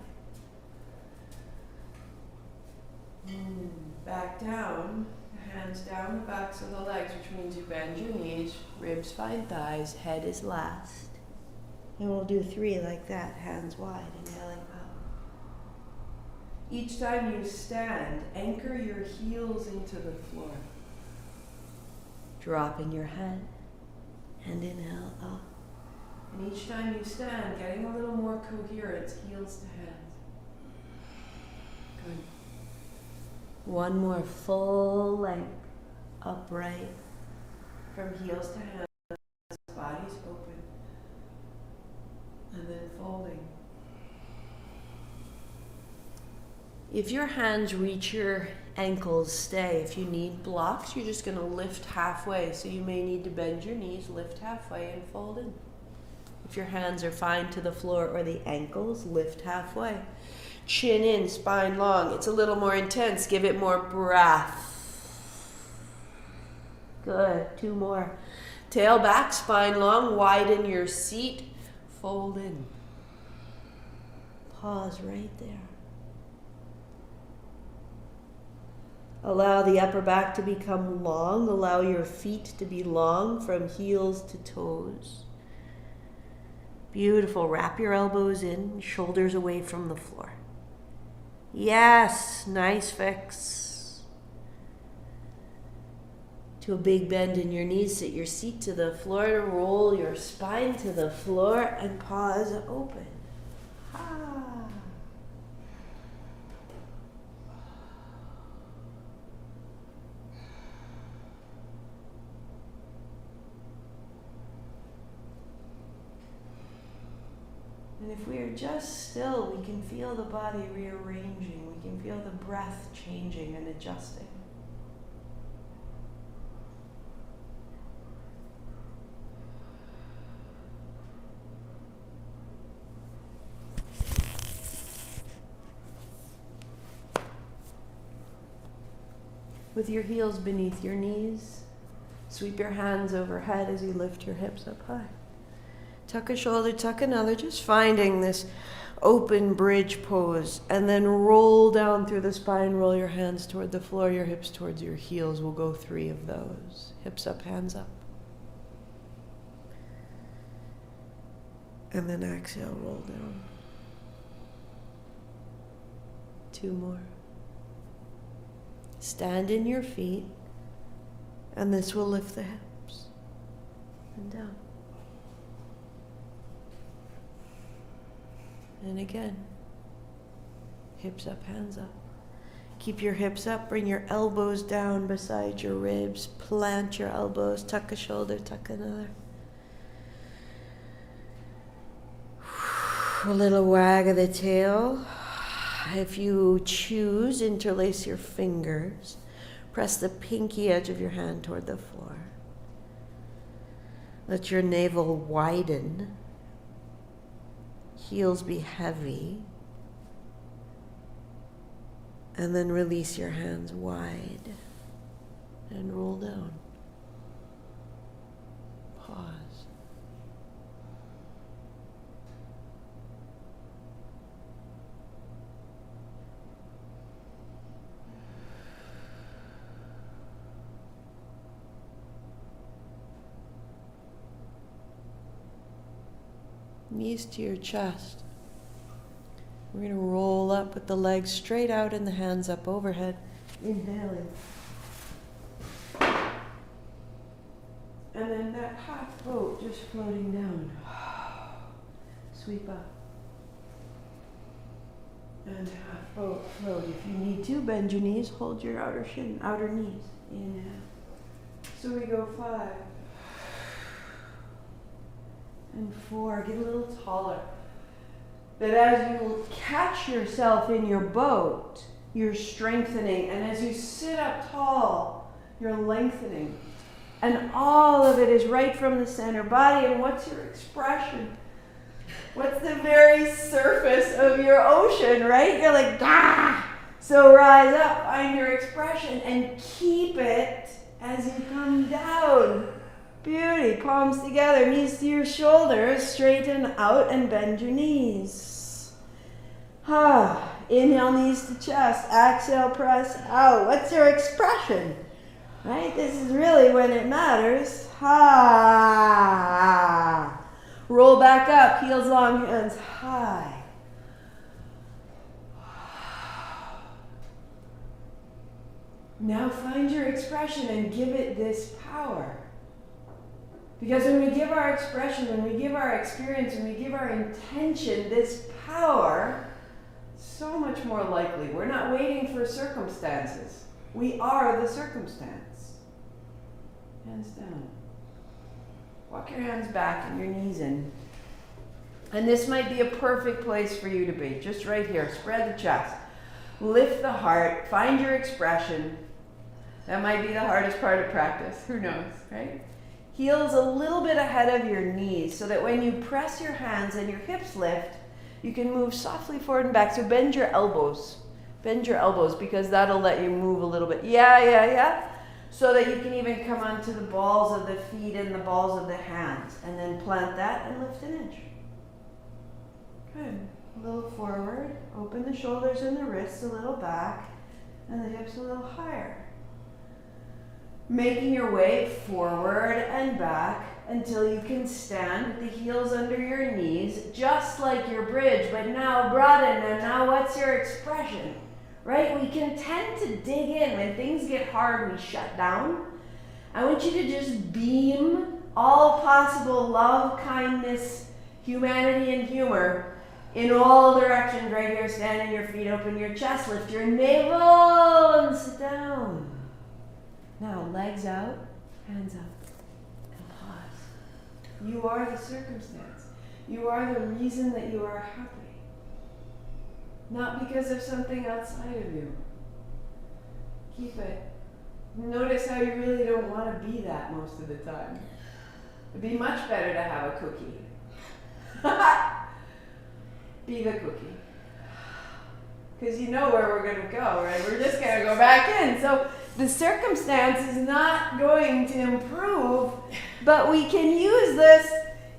Back down, hands down the backs of the legs, which means you bend your knees, ribs find thighs, head is last. And we'll do 3 like that, hands wide, inhaling up. Each time you stand, anchor your heels into the floor. Dropping your head and inhale up. And each time you stand, getting a little more coherence, heels to hands. Good. One more full length, upright, from heels to hands, body's open, and then folding. If your hands reach your ankles, stay. If you need blocks, you're just going to lift halfway. So you may need to bend your knees, lift halfway, and fold in. If your hands are fine to the floor or the ankles, lift halfway. Chin in, spine long. It's a little more intense. Give it more breath. Good. 2 more. Tail back, spine long. Widen your seat. Fold in. Pause right there. Allow the upper back to become long. Allow your feet to be long from heels to toes. Beautiful. Wrap your elbows in, shoulders away from the floor. Yes, nice fix. To a big bend in your knees, sit your seat to the floor, roll your spine to the floor, and pause open. And if we are just still, we can feel the body rearranging. We can feel the breath changing and adjusting. With your heels beneath your knees, sweep your hands overhead as you lift your hips up high. Tuck a shoulder, tuck another, just finding this open bridge pose, and then roll down through the spine, roll your hands toward the floor, your hips towards your heels. We'll go 3 of those. Hips up, hands up. And then exhale, roll down. 2 more. Stand in your feet, and this will lift the hips and down. And again, hips up, hands up. Keep your hips up, bring your elbows down beside your ribs, plant your elbows, tuck a shoulder, tuck another. A little wag of the tail. If you choose, interlace your fingers. Press the pinky edge of your hand toward the floor. Let your navel widen. Heels be heavy. And then release your hands wide and roll down. Pause. Knees to your chest. We're going to roll up with the legs straight out and the hands up overhead. Inhaling. And then that half boat just floating down. Sweep up. And half boat float. If you need to, bend your knees, hold your outer knees. Inhale. So we go 5. And 4, get a little taller. That as you catch yourself in your boat, you're strengthening. And as you sit up tall, you're lengthening. And all of it is right from the center body. And what's your expression? What's the very surface of your ocean, right? You're like, ah! So rise up, find your expression, and keep it as you come down. Beauty. Palms together, knees to your shoulders, straighten out and bend your knees. Inhale, knees to chest. Exhale, press out. What's your expression? Right? This is really when it matters. Roll back up, heels long, hands high. Now find your expression and give it this power. Because when we give our expression, when we give our experience, when we give our intention this power, so much more likely. We're not waiting for circumstances. We are the circumstance. Hands down. Walk your hands back and your knees in. And this might be a perfect place for you to be. Just right here. Spread the chest. Lift the heart. Find your expression. That might be the hardest part of practice. Who knows, right? Heels a little bit ahead of your knees so that when you press your hands and your hips lift, you can move softly forward and back. So bend your elbows. Bend your elbows because that'll let you move a little bit. Yeah. So that you can even come onto the balls of the feet and the balls of the hands. And then plant that and lift an inch. Good. A little forward. Open the shoulders and the wrists a little back. And the hips a little higher. Making your way forward and back until you can stand with the heels under your knees, just like your bridge, but now broaden. And now what's your expression? Right? We can tend to dig in. When things get hard, we shut down. I want you to just beam all possible love, kindness, humanity, and humor in all directions. Right here, standing your feet, open your chest, lift your navel, and sit down. Now, legs out, hands up, and pause. You are the circumstance. You are the reason that you are happy. Not because of something outside of you. Keep it. Notice how you really don't want to be that most of the time. It'd be much better to have a cookie. Be the cookie. Because you know where we're going to go, right? We're just going to go back in. So the circumstance is not going to improve, but we can use this.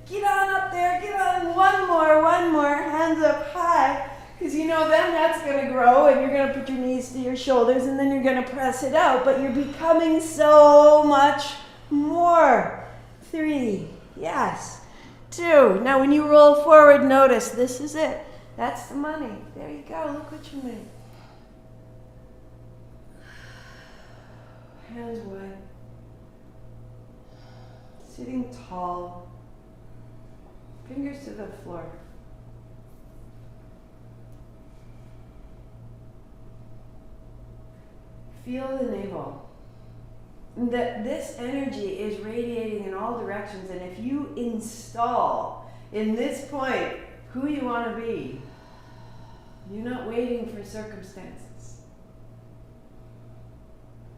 Get on up there, get on, one more, hands up high. Because you know then that's going to grow and you're going to put your knees to your shoulders and then you're going to press it out. But you're becoming so much more. 3, yes. 2, now when you roll forward, notice this is it. That's the money. There you go, look what you made. Hands wide. Sitting tall. Fingers to the floor. Feel the navel. That this energy is radiating in all directions, and if you install in this point who you want to be, you're not waiting for circumstances.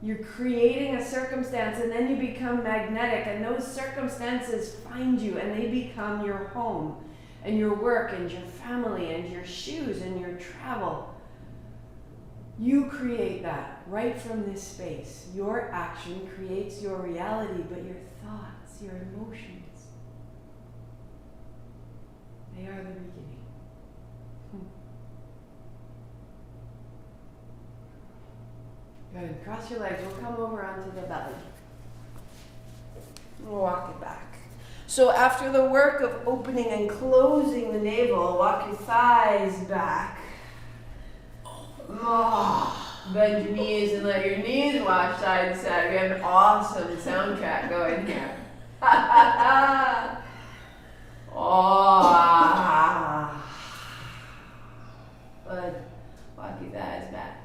You're creating a circumstance, and then you become magnetic, and those circumstances find you, and they become your home, and your work, and your family, and your shoes, and your travel. You create that right from this space. Your action creates your reality, but your thoughts, your emotions, they are the beginning. Good. Cross your legs. We'll come over onto the belly. We'll walk it back. So after the work of opening and closing the navel, walk your thighs back. Bend your knees and let your knees wash side to side. We have an awesome soundtrack going here. Good. Walk your thighs back.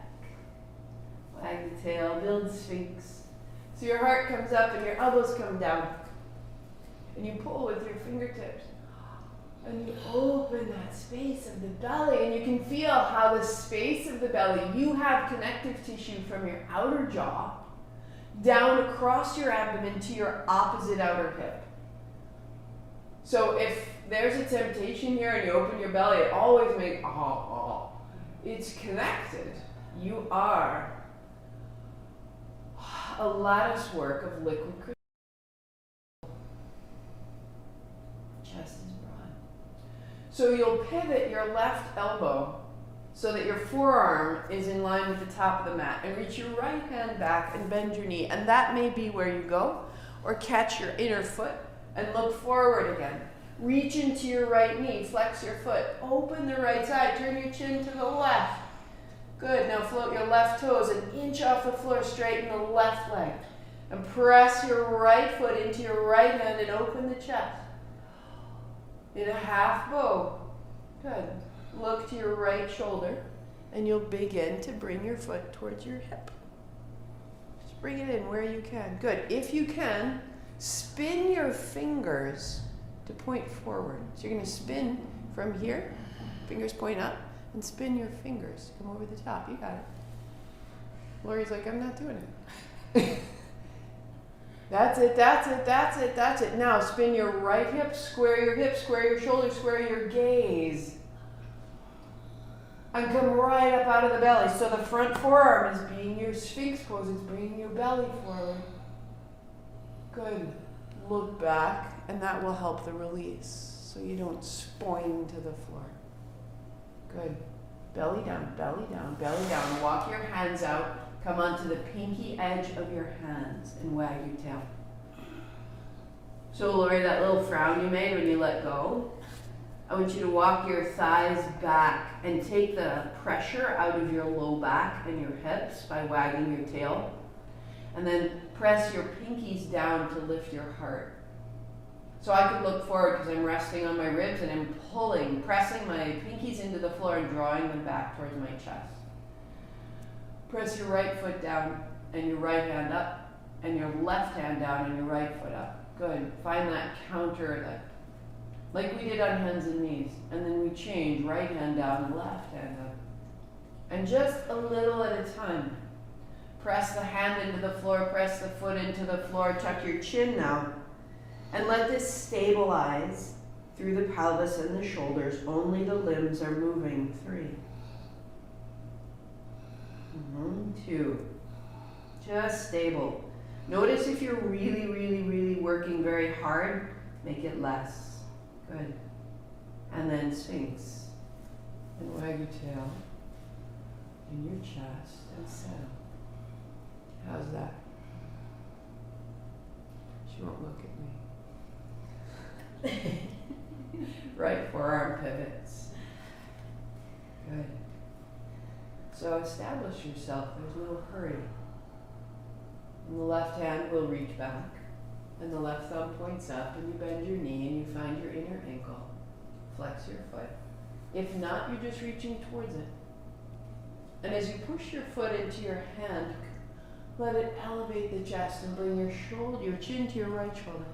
Wag the tail. Build sphinx. So your heart comes up and your elbows come down. And you pull with your fingertips. And you open that space of the belly, and you can feel how the space of the belly, you have connective tissue from your outer jaw down across your abdomen to your opposite outer hip. So if there's a temptation here and you open your belly, it always makes It's connected. You are a lattice work of liquid crystal. Chest is broad. So you'll pivot your left elbow so that your forearm is in line with the top of the mat, and reach your right hand back and bend your knee. And that may be where you go, or catch your inner foot and look forward again. Reach into your right knee, flex your foot, open the right side, turn your chin to the left. Good, now float your left toes an inch off the floor, straighten the left leg. And press your right foot into your right hand and open the chest. In a half bow. Good. Look to your right shoulder and you'll begin to bring your foot towards your hip. Just bring it in where you can. Good. If you can, spin your fingers to point forward. So you're going to spin from here, fingers point up, and spin your fingers. Come over the top. You got it. Lori's like, I'm not doing it. That's it, that's it, that's it, that's it. Now spin your right hip, square your hips, square your shoulders, square your gaze. And come right up out of the belly. So the front forearm is being your sphinx pose. It's bringing your belly forward. Good. Look back, and that will help the release so you don't spoing to the floor. Good. Belly down, belly down, belly down. Walk your hands out. Come onto the pinky edge of your hands and wag your tail. So Lori, that little frown you made when you let go, I want you to walk your thighs back and take the pressure out of your low back and your hips by wagging your tail. And then press your pinkies down to lift your heart. So I could look forward because I'm resting on my ribs and I'm pulling, pressing my pinkies into the floor and drawing them back towards my chest. Press your right foot down and your right hand up and your left hand down and your right foot up. Good. Find that counter, like we did on hands and knees. And then we change right hand down, left hand up. And just a little at a time. Press the hand into the floor, press the foot into the floor, tuck your chin now. And let this stabilize through the pelvis and the shoulders. Only the limbs are moving. 3. 2. Just stable. Notice if you're really, really, really working very hard, make it less. Good. And then sphinx. And wag your tail in your chest and settle. How's that? She won't look at me. Right forearm pivots. Good. So establish yourself, there's no hurry. And the left hand will reach back, and the left thumb points up, and you bend your knee and you find your inner ankle. Flex your foot. If not, you're just reaching towards it. And as you push your foot into your hand, let it elevate the chest and bring your chin to your right shoulder.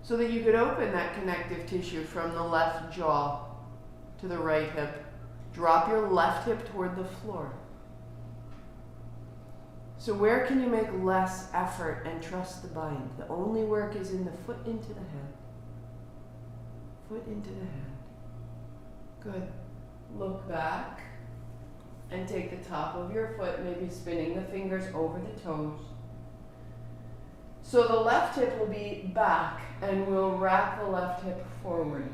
So that you could open that connective tissue from the left jaw to the right hip. Drop your left hip toward the floor. So where can you make less effort and trust the bind? The only work is in the foot into the hand. Foot into the hand. Good. Look back and take the top of your foot, maybe spinning the fingers over the toes. So the left hip will be back and we'll wrap the left hip forward.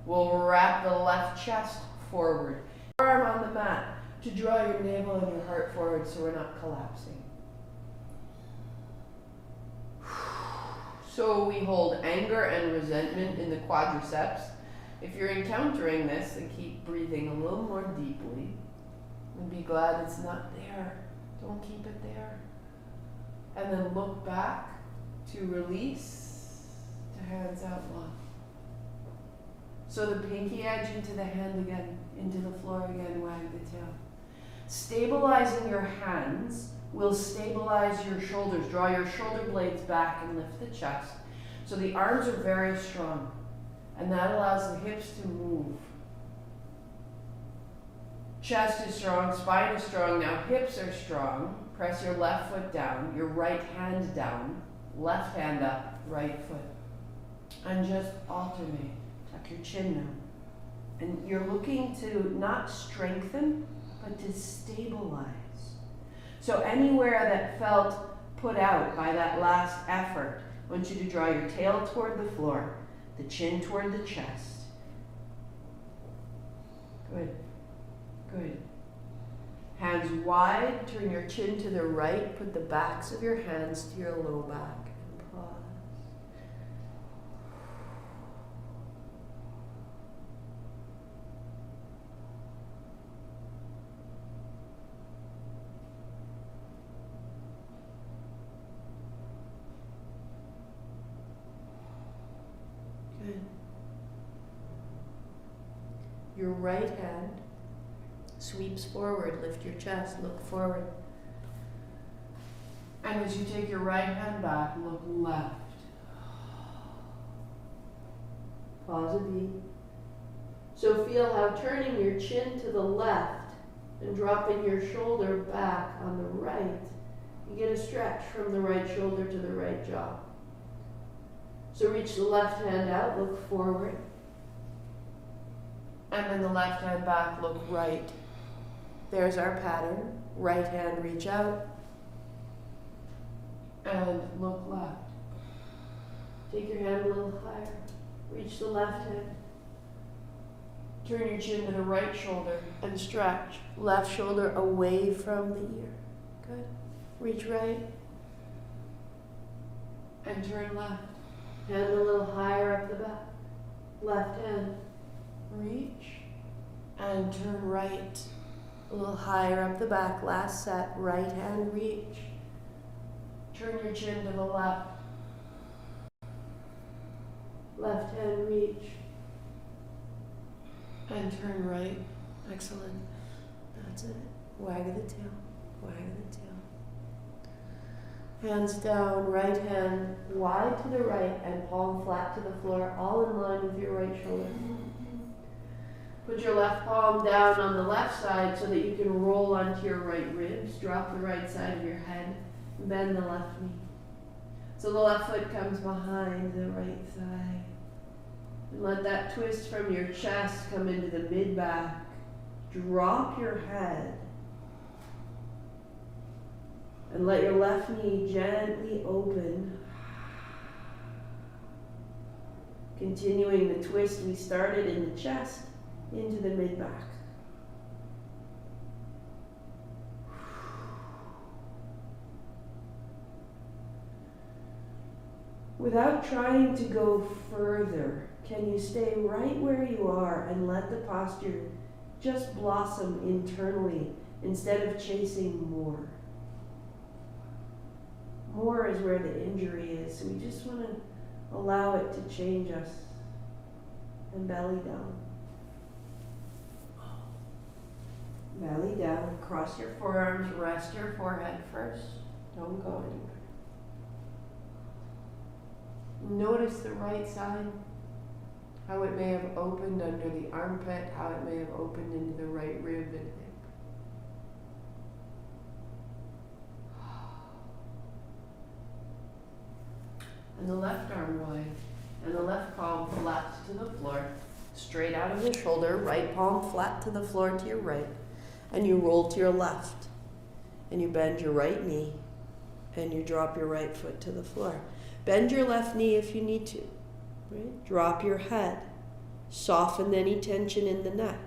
We'll wrap the left chest forward. Arm on the mat to draw your navel and your heart forward so we're not collapsing. So we hold anger and resentment in the quadriceps. If you're encountering this, then keep breathing a little more deeply and be glad it's not there. Don't keep it there. And then look back to release, to hands out long. So the pinky edge into the hand again, into the floor again, wag the tail. Stabilizing your hands will stabilize your shoulders. Draw your shoulder blades back and lift the chest. So the arms are very strong, and that allows the hips to move. Chest is strong, spine is strong, now hips are strong. Press your left foot down, your right hand down, left hand up, right foot. And just alternate. Tuck your chin now. And you're looking to not strengthen, but to stabilize. So anywhere that felt put out by that last effort, I want you to draw your tail toward the floor, the chin toward the chest. Good. Good. Hands wide, turn your chin to the right, put the backs of your hands to your low back, and pause. Good. Your right hand sweeps forward, lift your chest, look forward. And as you take your right hand back, look left. Pause a beat. So feel how turning your chin to the left and dropping your shoulder back on the right, you get a stretch from the right shoulder to the right jaw. So reach the left hand out, look forward. And then the left hand back, look right. There's our pattern. Right hand reach out. And look left. Take your hand a little higher. Reach the left hand. Turn your chin to the right shoulder and stretch. Left shoulder away from the ear. Good. Reach right. And turn left. Hand a little higher up the back. Left hand. Reach. And turn right. A little higher up the back. Last set. Right hand reach. Turn your chin to the left. Left hand reach. And turn right. Excellent. That's it. Wag of the tail. Wag of the tail. Hands down, right hand wide to the right and palm flat to the floor, all in line with your right shoulder. Put your left palm down on the left side so that you can roll onto your right ribs. Drop the right side of your head. Bend the left knee. So the left foot comes behind the right thigh. And let that twist from your chest come into the mid-back. Drop your head. And let your left knee gently open. Continuing the twist we started in the chest into the mid-back. Without trying to go further, can you stay right where you are and let the posture just blossom internally instead of chasing more? More is where the injury is, so we just want to allow it to change us. And belly down. Belly down, cross your forearms, rest your forehead first. Don't go anywhere. Notice the right side, how it may have opened under the armpit, how it may have opened into the right rib and hip. And the left arm wide, and the left palm flat to the floor, straight out of the shoulder, right palm flat to the floor to your right, and you roll to your left, and you bend your right knee, and you drop your right foot to the floor. Bend your left knee if you need to, right? Drop your head, soften any tension in the neck.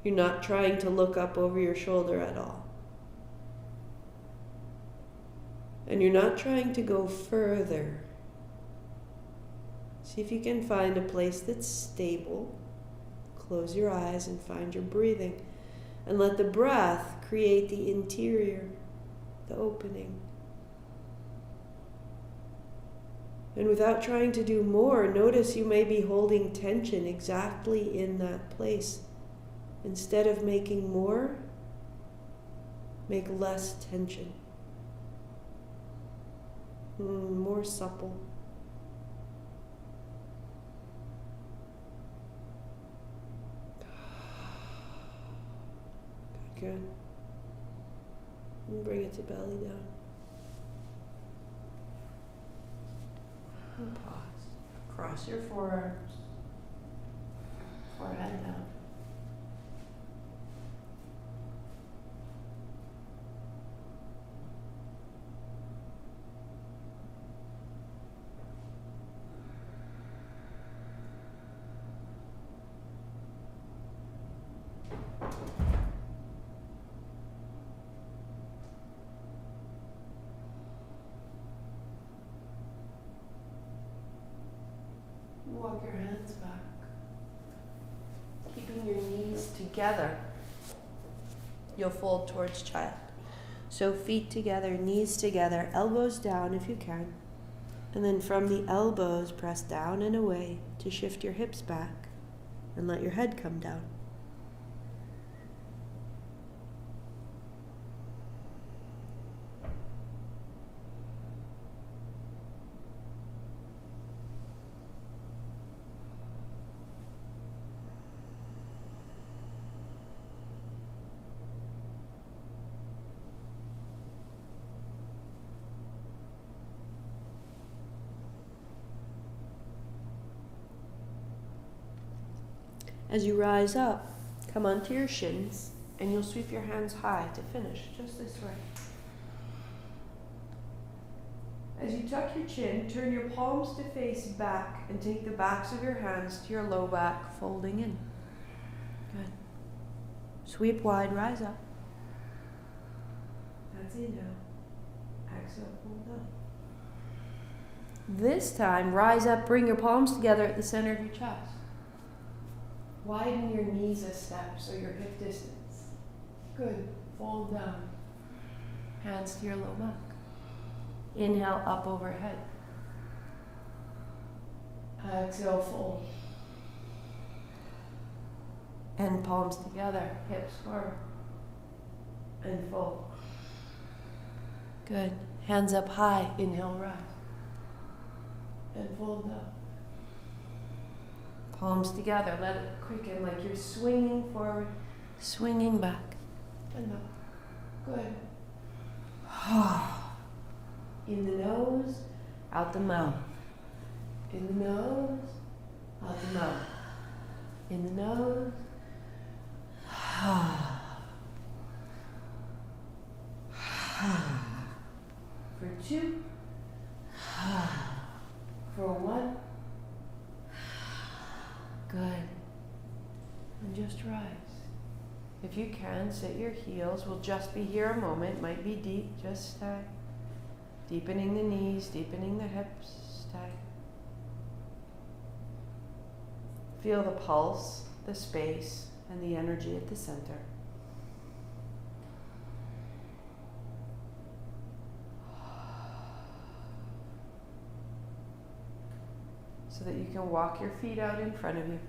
You're not trying to look up over your shoulder at all. And you're not trying to go further. See if you can find a place that's stable. Close your eyes and find your breathing. And let the breath create the interior, the opening. And without trying to do more, notice you may be holding tension exactly in that place. Instead of making more, make less tension. More supple. Good. And bring it to belly down. And pause. Cross your forearms. Forehead down. Walk your hands back, keeping your knees together. You'll fold towards child. So feet together, knees together, elbows down if you can. And then from the elbows, press down and away to shift your hips back and let your head come down. As you rise up, come onto your shins, and you'll sweep your hands high to finish, just this way. As you tuck your chin, turn your palms to face back and take the backs of your hands to your low back, folding in. Good. Sweep wide, rise up. That's inhale. Exhale, hold down. This time, rise up, bring your palms together at the center of your chest. Widen your knees a step so your hip distance. Good. Fold down. Hands to your low back. Inhale up overhead. Exhale, fold. And palms together, hips forward. And fold. Good. Hands up high. Inhale, rise. And fold down. Palms together, let it quicken like you're swinging forward, swinging back, and up. Good. In the nose, out the mouth. In the nose, out the mouth. In the nose. For 2. For 1. Good. And just rise. If you can, sit your heels. We'll just be here a moment. Might be deep. Just stay. Deepening the knees, deepening the hips. Stay. Feel the pulse, the space, and the energy at the center. So that you can walk your feet out in front of you.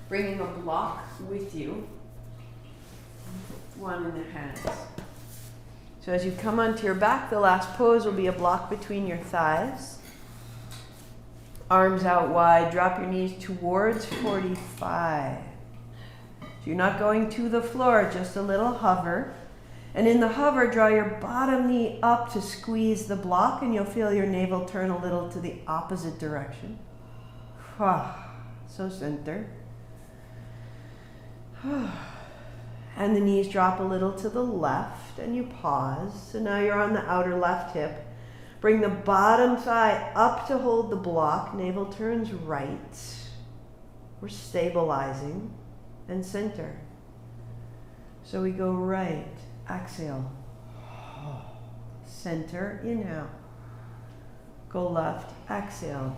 Bringing a block with you, one in the hands. So as you come onto your back, the last pose will be a block between your thighs. Arms out wide, drop your knees towards 45. So you're not going to the floor, just a little hover. And in the hover, draw your bottom knee up to squeeze the block, and you'll feel your navel turn a little to the opposite direction. So center. And the knees drop a little to the left, and you pause. So now you're on the outer left hip. Bring the bottom thigh up to hold the block. Navel turns right. We're stabilizing. And center. So we go right. Exhale. Center, inhale. Go left, exhale.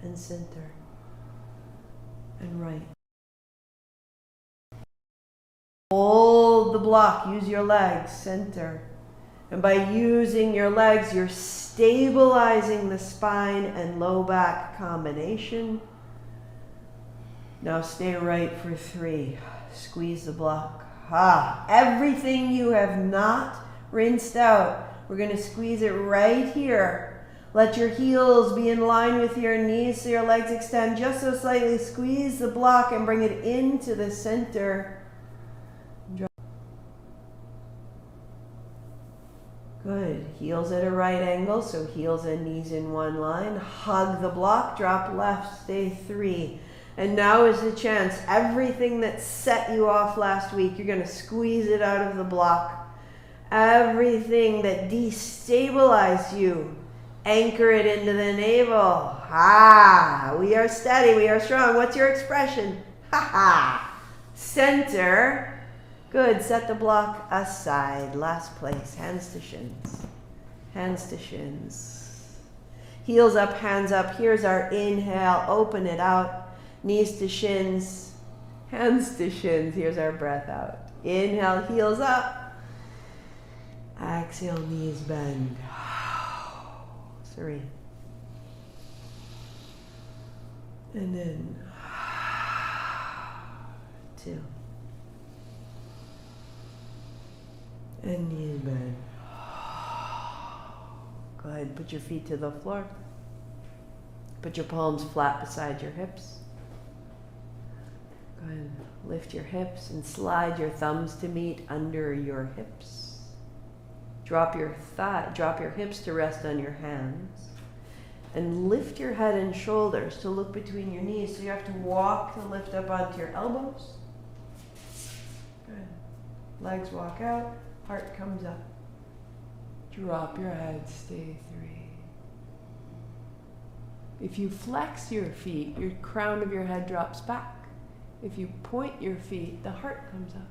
And center. And right. Hold the block, use your legs, center. And by using your legs, you're stabilizing the spine and low back combination. Now stay right for 3. Squeeze the block. Everything you have not rinsed out, we're going to squeeze it right here. Let your heels be in line with your knees so your legs extend just so slightly. Squeeze the block and bring it into the center. Good. Heels at a right angle, so heels and knees in one line. Hug the block, drop left, stay 3. And now is the chance. Everything that set you off last week, you're going to squeeze it out of the block. Everything that destabilized you, anchor it into the navel. We are steady, we are strong. What's your expression? Center. Good. Set the block aside. Last place. Hands to shins. Hands to shins. Heels up, hands up. Here's our inhale. Open it out. Knees to shins, hands to shins. Here's our breath out. Inhale, heels up. Exhale, knees bend. 3. And then 2. And knees bend. Go ahead and put your feet to the floor. Put your palms flat beside your hips. Go ahead and lift your hips and slide your thumbs to meet under your hips. Drop your hips to rest on your hands. And lift your head and shoulders to look between your knees. So you have to walk to lift up onto your elbows. Good. Legs walk out, heart comes up. Drop your head, stay 3. If you flex your feet, your crown of your head drops back. If you point your feet, the heart comes up.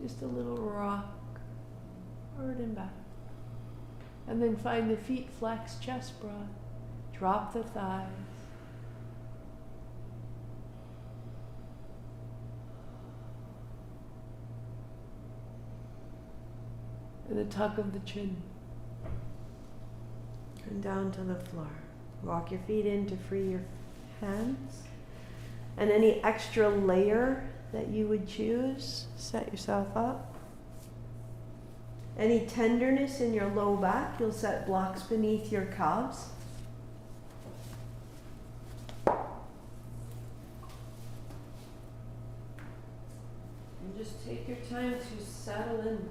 Just a little rock, forward and back. And then find the feet flex, chest broad. Drop the thighs. And a tuck of the chin. And down to the floor. Walk your feet in to free your hands. And any extra layer that you would choose, set yourself up. Any tenderness in your low back, you'll set blocks beneath your calves. And just take your time to settle in.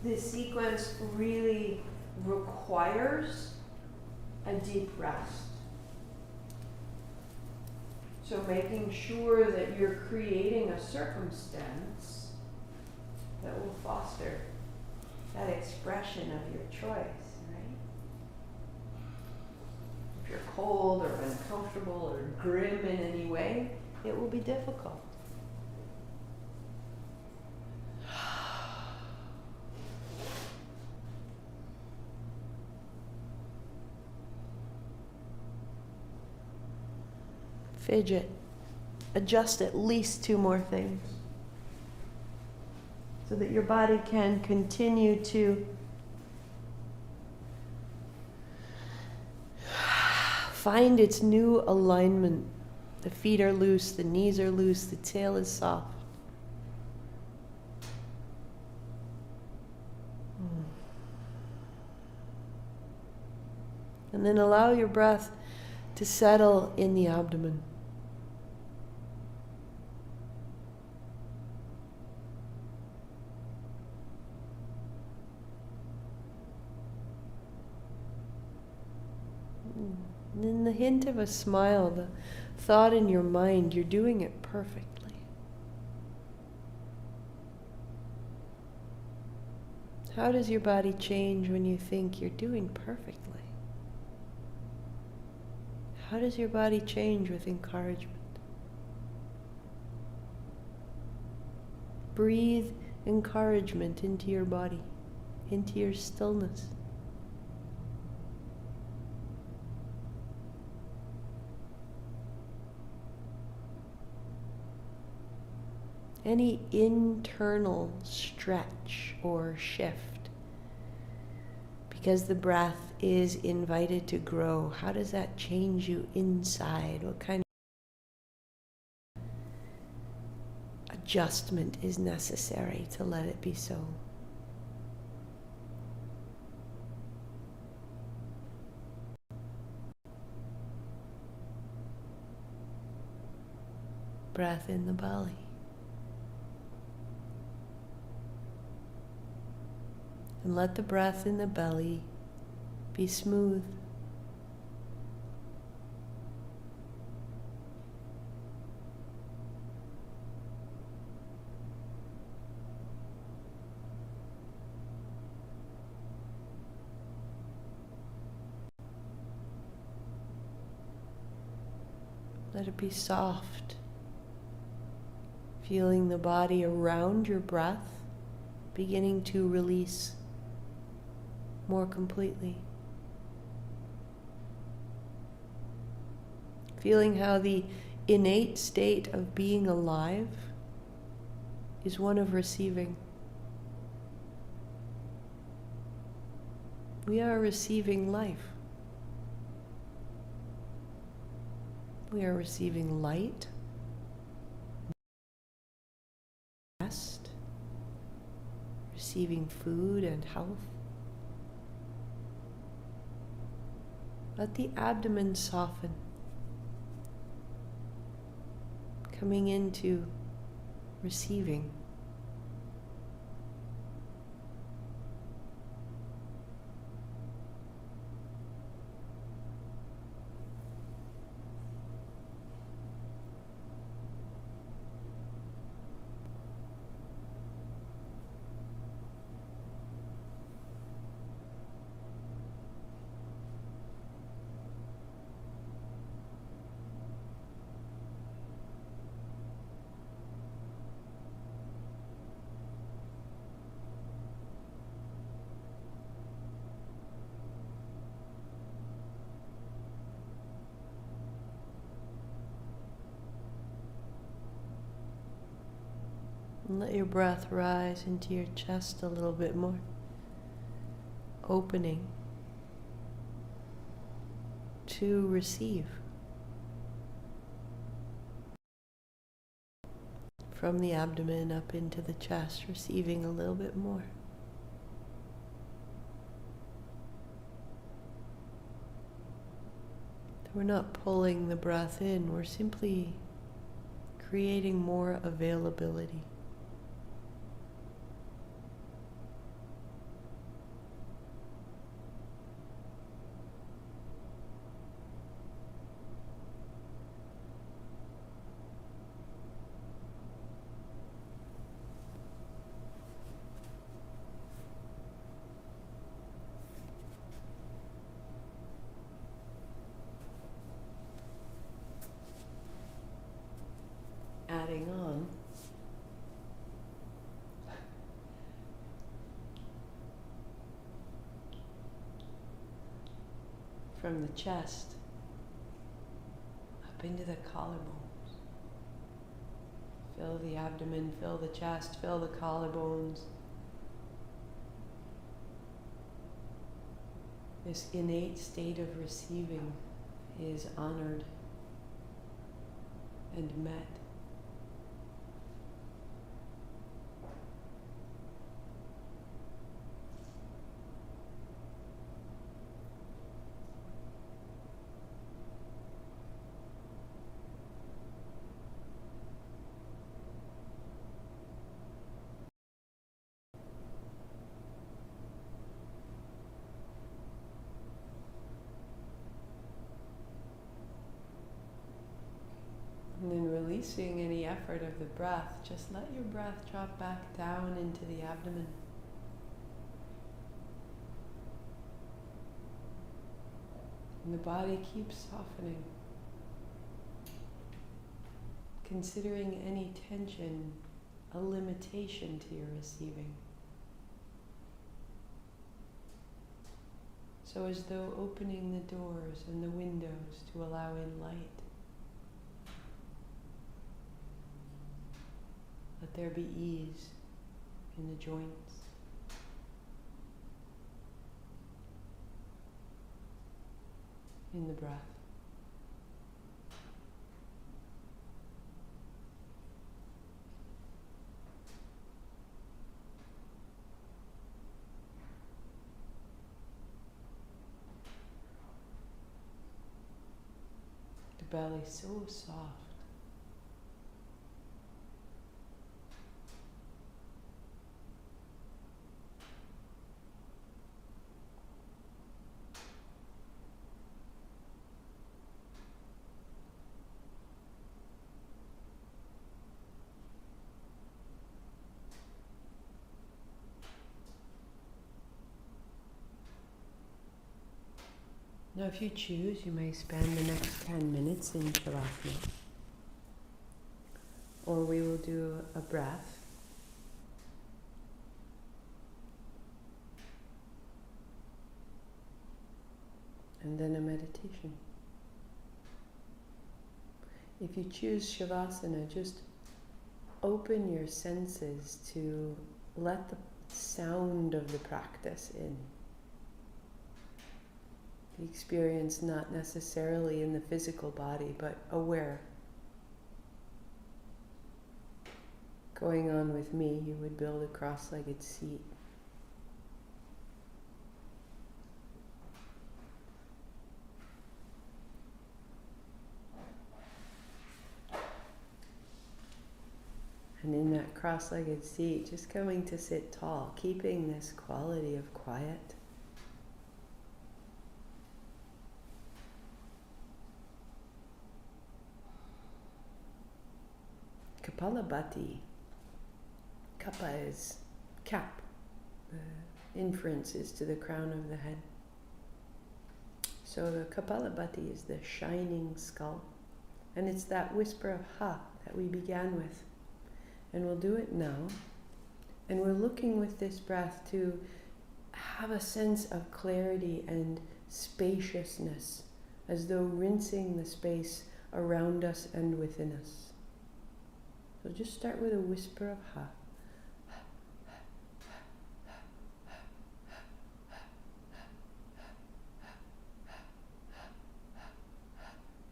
This sequence really requires a deep rest. So making sure that you're creating a circumstance that will foster that expression of your choice, right? If you're cold or uncomfortable or grim in any way, it will be difficult. Fidget. Adjust at least 2 more things so that your body can continue to find its new alignment. The feet are loose, the knees are loose, the tail is soft. And then allow your breath to settle in the abdomen. And then the hint of a smile, the thought in your mind, you're doing it perfectly. How does your body change when you think you're doing perfectly? How does your body change with encouragement? Breathe encouragement into your body, into your stillness. Any internal stretch or shift, because the breath is invited to grow. How does that change you inside? What kind of adjustment is necessary to let it be so? Breath in the belly. And let the breath in the belly be smooth. Let it be soft. Feeling the body around your breath beginning to release more completely. Feeling how the innate state of being alive is one of receiving. We are receiving life. We are receiving light, rest, receiving food and health. Let the abdomen soften, coming into receiving. And let your breath rise into your chest a little bit more, opening to receive from the abdomen up into the chest, receiving a little bit more. We're not pulling the breath in, we're simply creating more availability. Adding on, from the chest up into the collarbones. Fill the abdomen, fill the chest, fill the collarbones. This innate state of receiving is honored and met. And then releasing any effort of the breath, just let your breath drop back down into the abdomen. And the body keeps softening, considering any tension a limitation to your receiving. So as though opening the doors and the windows to allow in light. Let there be ease in the joints. In the breath. The belly so soft. Now if you choose, you may spend the next 10 minutes in Shavasana. Or we will do a breath. And then a meditation. If you choose Shavasana, just open your senses to let the sound of the practice in. The experience not necessarily in the physical body, but aware. Going on with me, you would build a cross-legged seat. And in that cross-legged seat, just coming to sit tall, keeping this quality of quiet. Kapalabhati. Kappa is cap. The inference is to the crown of the head. So the Kapalabhati is the shining skull. And it's that whisper of ha that we began with. And we'll do it now. And we're looking with this breath to have a sense of clarity and spaciousness, as though rinsing the space around us and within us. So just start with a whisper of ha.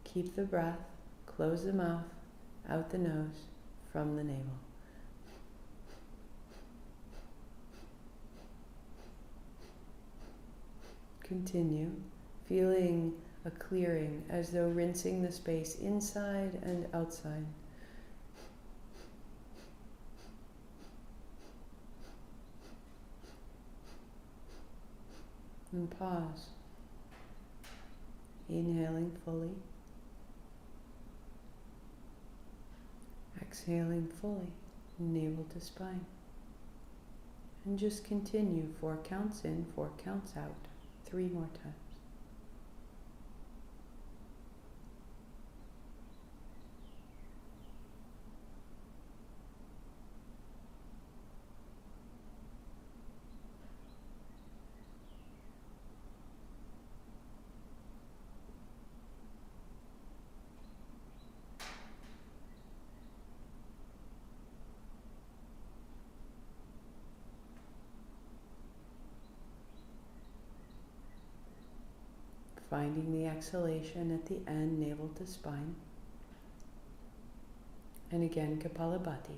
Keep the breath, close the mouth, out the nose, from the navel. Continue, feeling a clearing as though rinsing the space inside and outside. And pause. Inhaling fully. Exhaling fully, navel to spine. And just continue 4 counts in, 4 counts out. 3 more times. Finding the exhalation at the end, navel to spine. And again, Kapalabhati.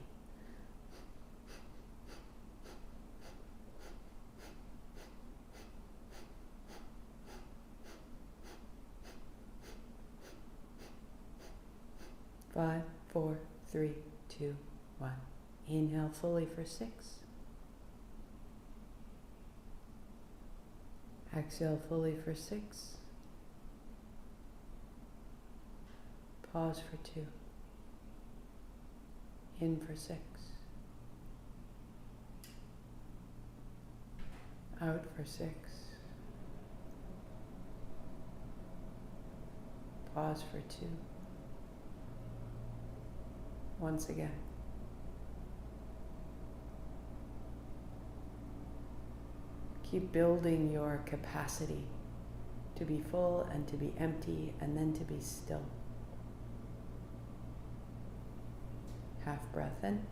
Five, 4, 3, 2, 1. Inhale fully for 6. Exhale fully for 6. Pause for 2. In for 6. Out for 6. Pause for 2. Once again. Keep building your capacity to be full and to be empty and then to be still. Half breath in.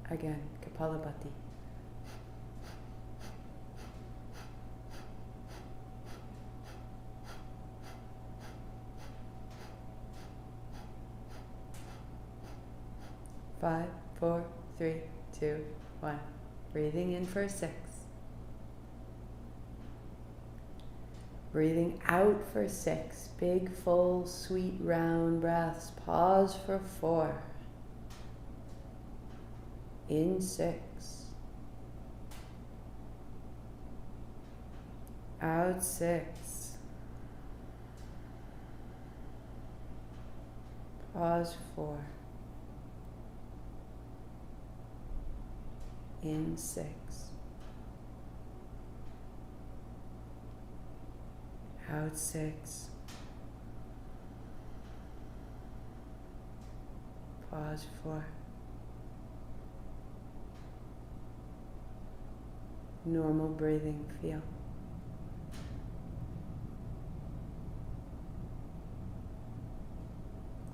Again, Kapalabhati. Five, 4, 3, 2, 1. Breathing in for 6. Breathing out for 6. Big, full, sweet, round breaths. Pause for 4. In 6. Out 6. Pause 4. In 6. Out 6. Pause 4. Normal breathing feel.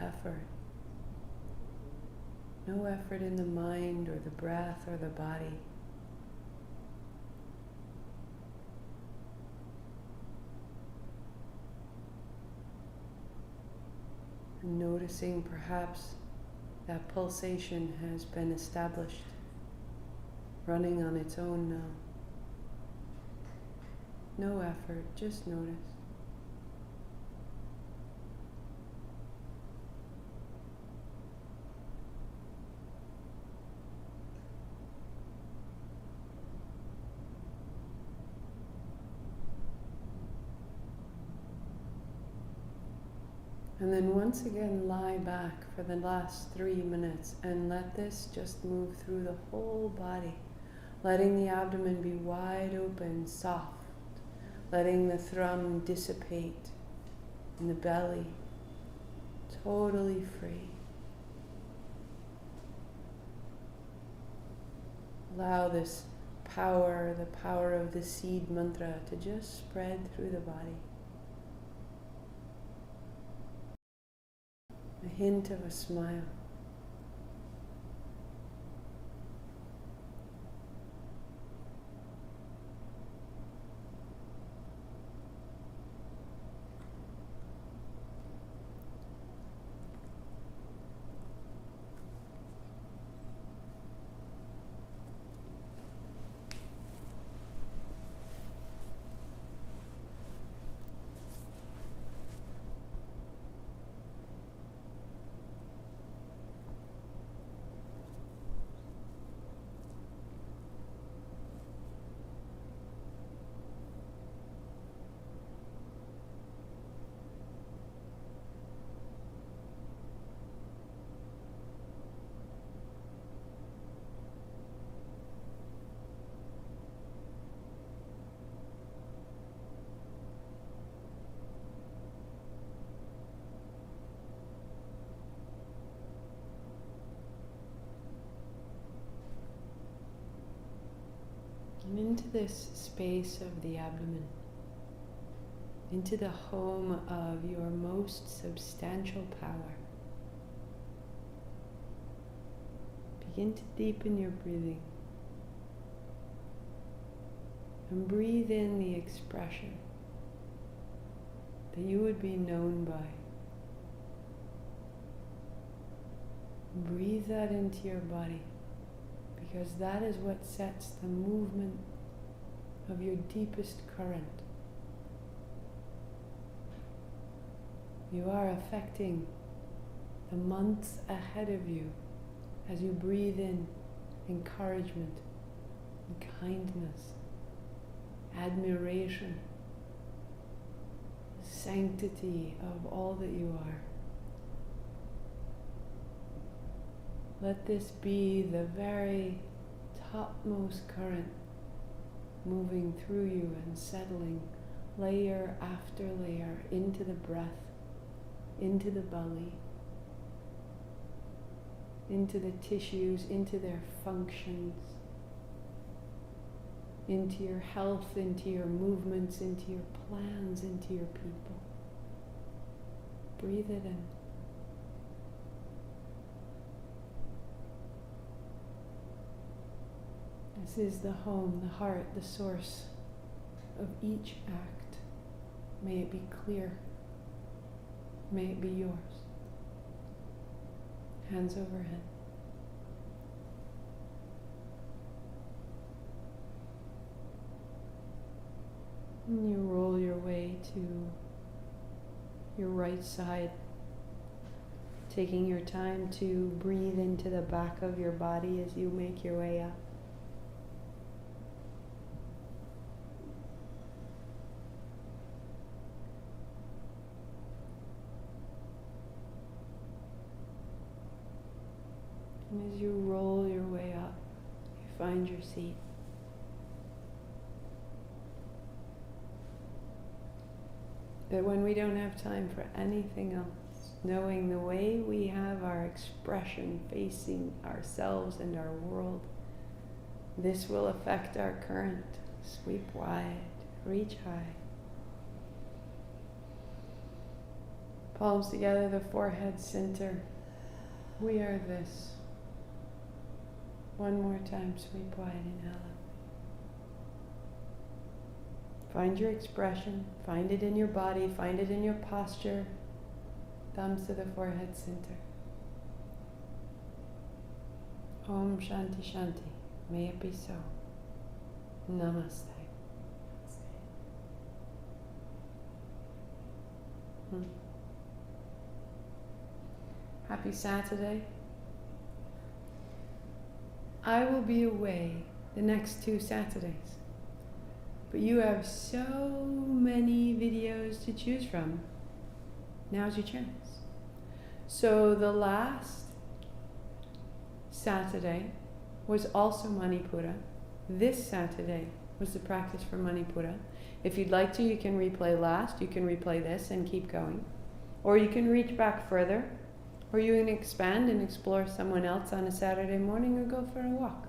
effort. No effort in the mind or the breath or the body. And noticing perhaps that pulsation has been established, running on its own now. No effort, just notice. And then once again lie back for the last 3 minutes and let this just move through the whole body, letting the abdomen be wide open, soft, letting the thrum dissipate in the belly, totally free. Allow this power, the power of the seed mantra, to just spread through the body. A hint of a smile. And into this space of the abdomen, into the home of your most substantial power. Begin to deepen your breathing. And breathe in the expression that you would be known by. Breathe that into your body, because that is what sets the movement of your deepest current. You are affecting the months ahead of you as you breathe in encouragement and kindness, admiration, sanctity of all that you are. Let this be the very topmost current moving through you and settling layer after layer into the breath, into the belly, into the tissues, into their functions, into your health, into your movements, into your plans, into your people. Breathe it in. This is the home, the heart, the source of each act. May it be clear. May it be yours. Hands overhead. And you roll your way to your right side, taking your time to breathe into the back of your body as you make your way up. And as you roll your way up, you find your seat. That when we don't have time for anything else, knowing the way we have our expression facing ourselves and our world, this will affect our current. Sweep wide, reach high. Palms together, the forehead center. We are this. One more time, sweet, quiet inhale. Find your expression, find it in your body, find it in your posture. Thumbs to the forehead center. Om Shanti Shanti. May it be so. Namaste. Happy Saturday. I will be away the next 2 Saturdays. But you have so many videos to choose from. Now's your chance. So the last Saturday was also Manipura. This Saturday was the practice for Manipura. If you'd like to, you can replay last, you can replay this and keep going. Or you can reach back further, or you can expand and explore someone else on a Saturday morning or go for a walk.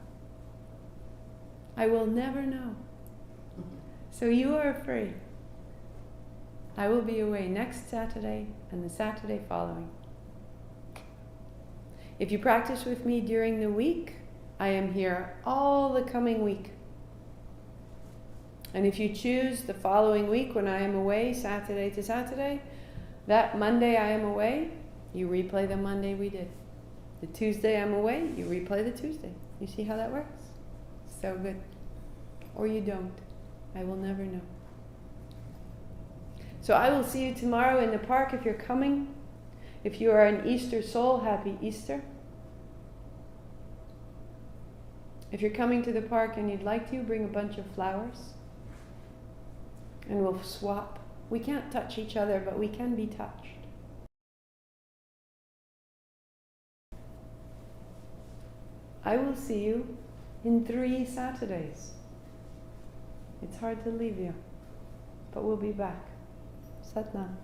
I will never know. So you are free. I will be away next Saturday and the Saturday following. If you practice with me during the week, I am here all the coming week. And if you choose the following week when I am away, Saturday to Saturday, that Monday I am away, you replay the Monday we did. The Tuesday I'm away, you replay the Tuesday. You see how that works? So good. Or you don't. I will never know. So I will see you tomorrow in the park if you're coming. If you are an Easter soul, happy Easter. If you're coming to the park and you'd like to, bring a bunch of flowers. And we'll swap. We can't touch each other, but we can be touched. I will see you in 3 Saturdays. It's hard to leave you, but we'll be back. Sat Nam.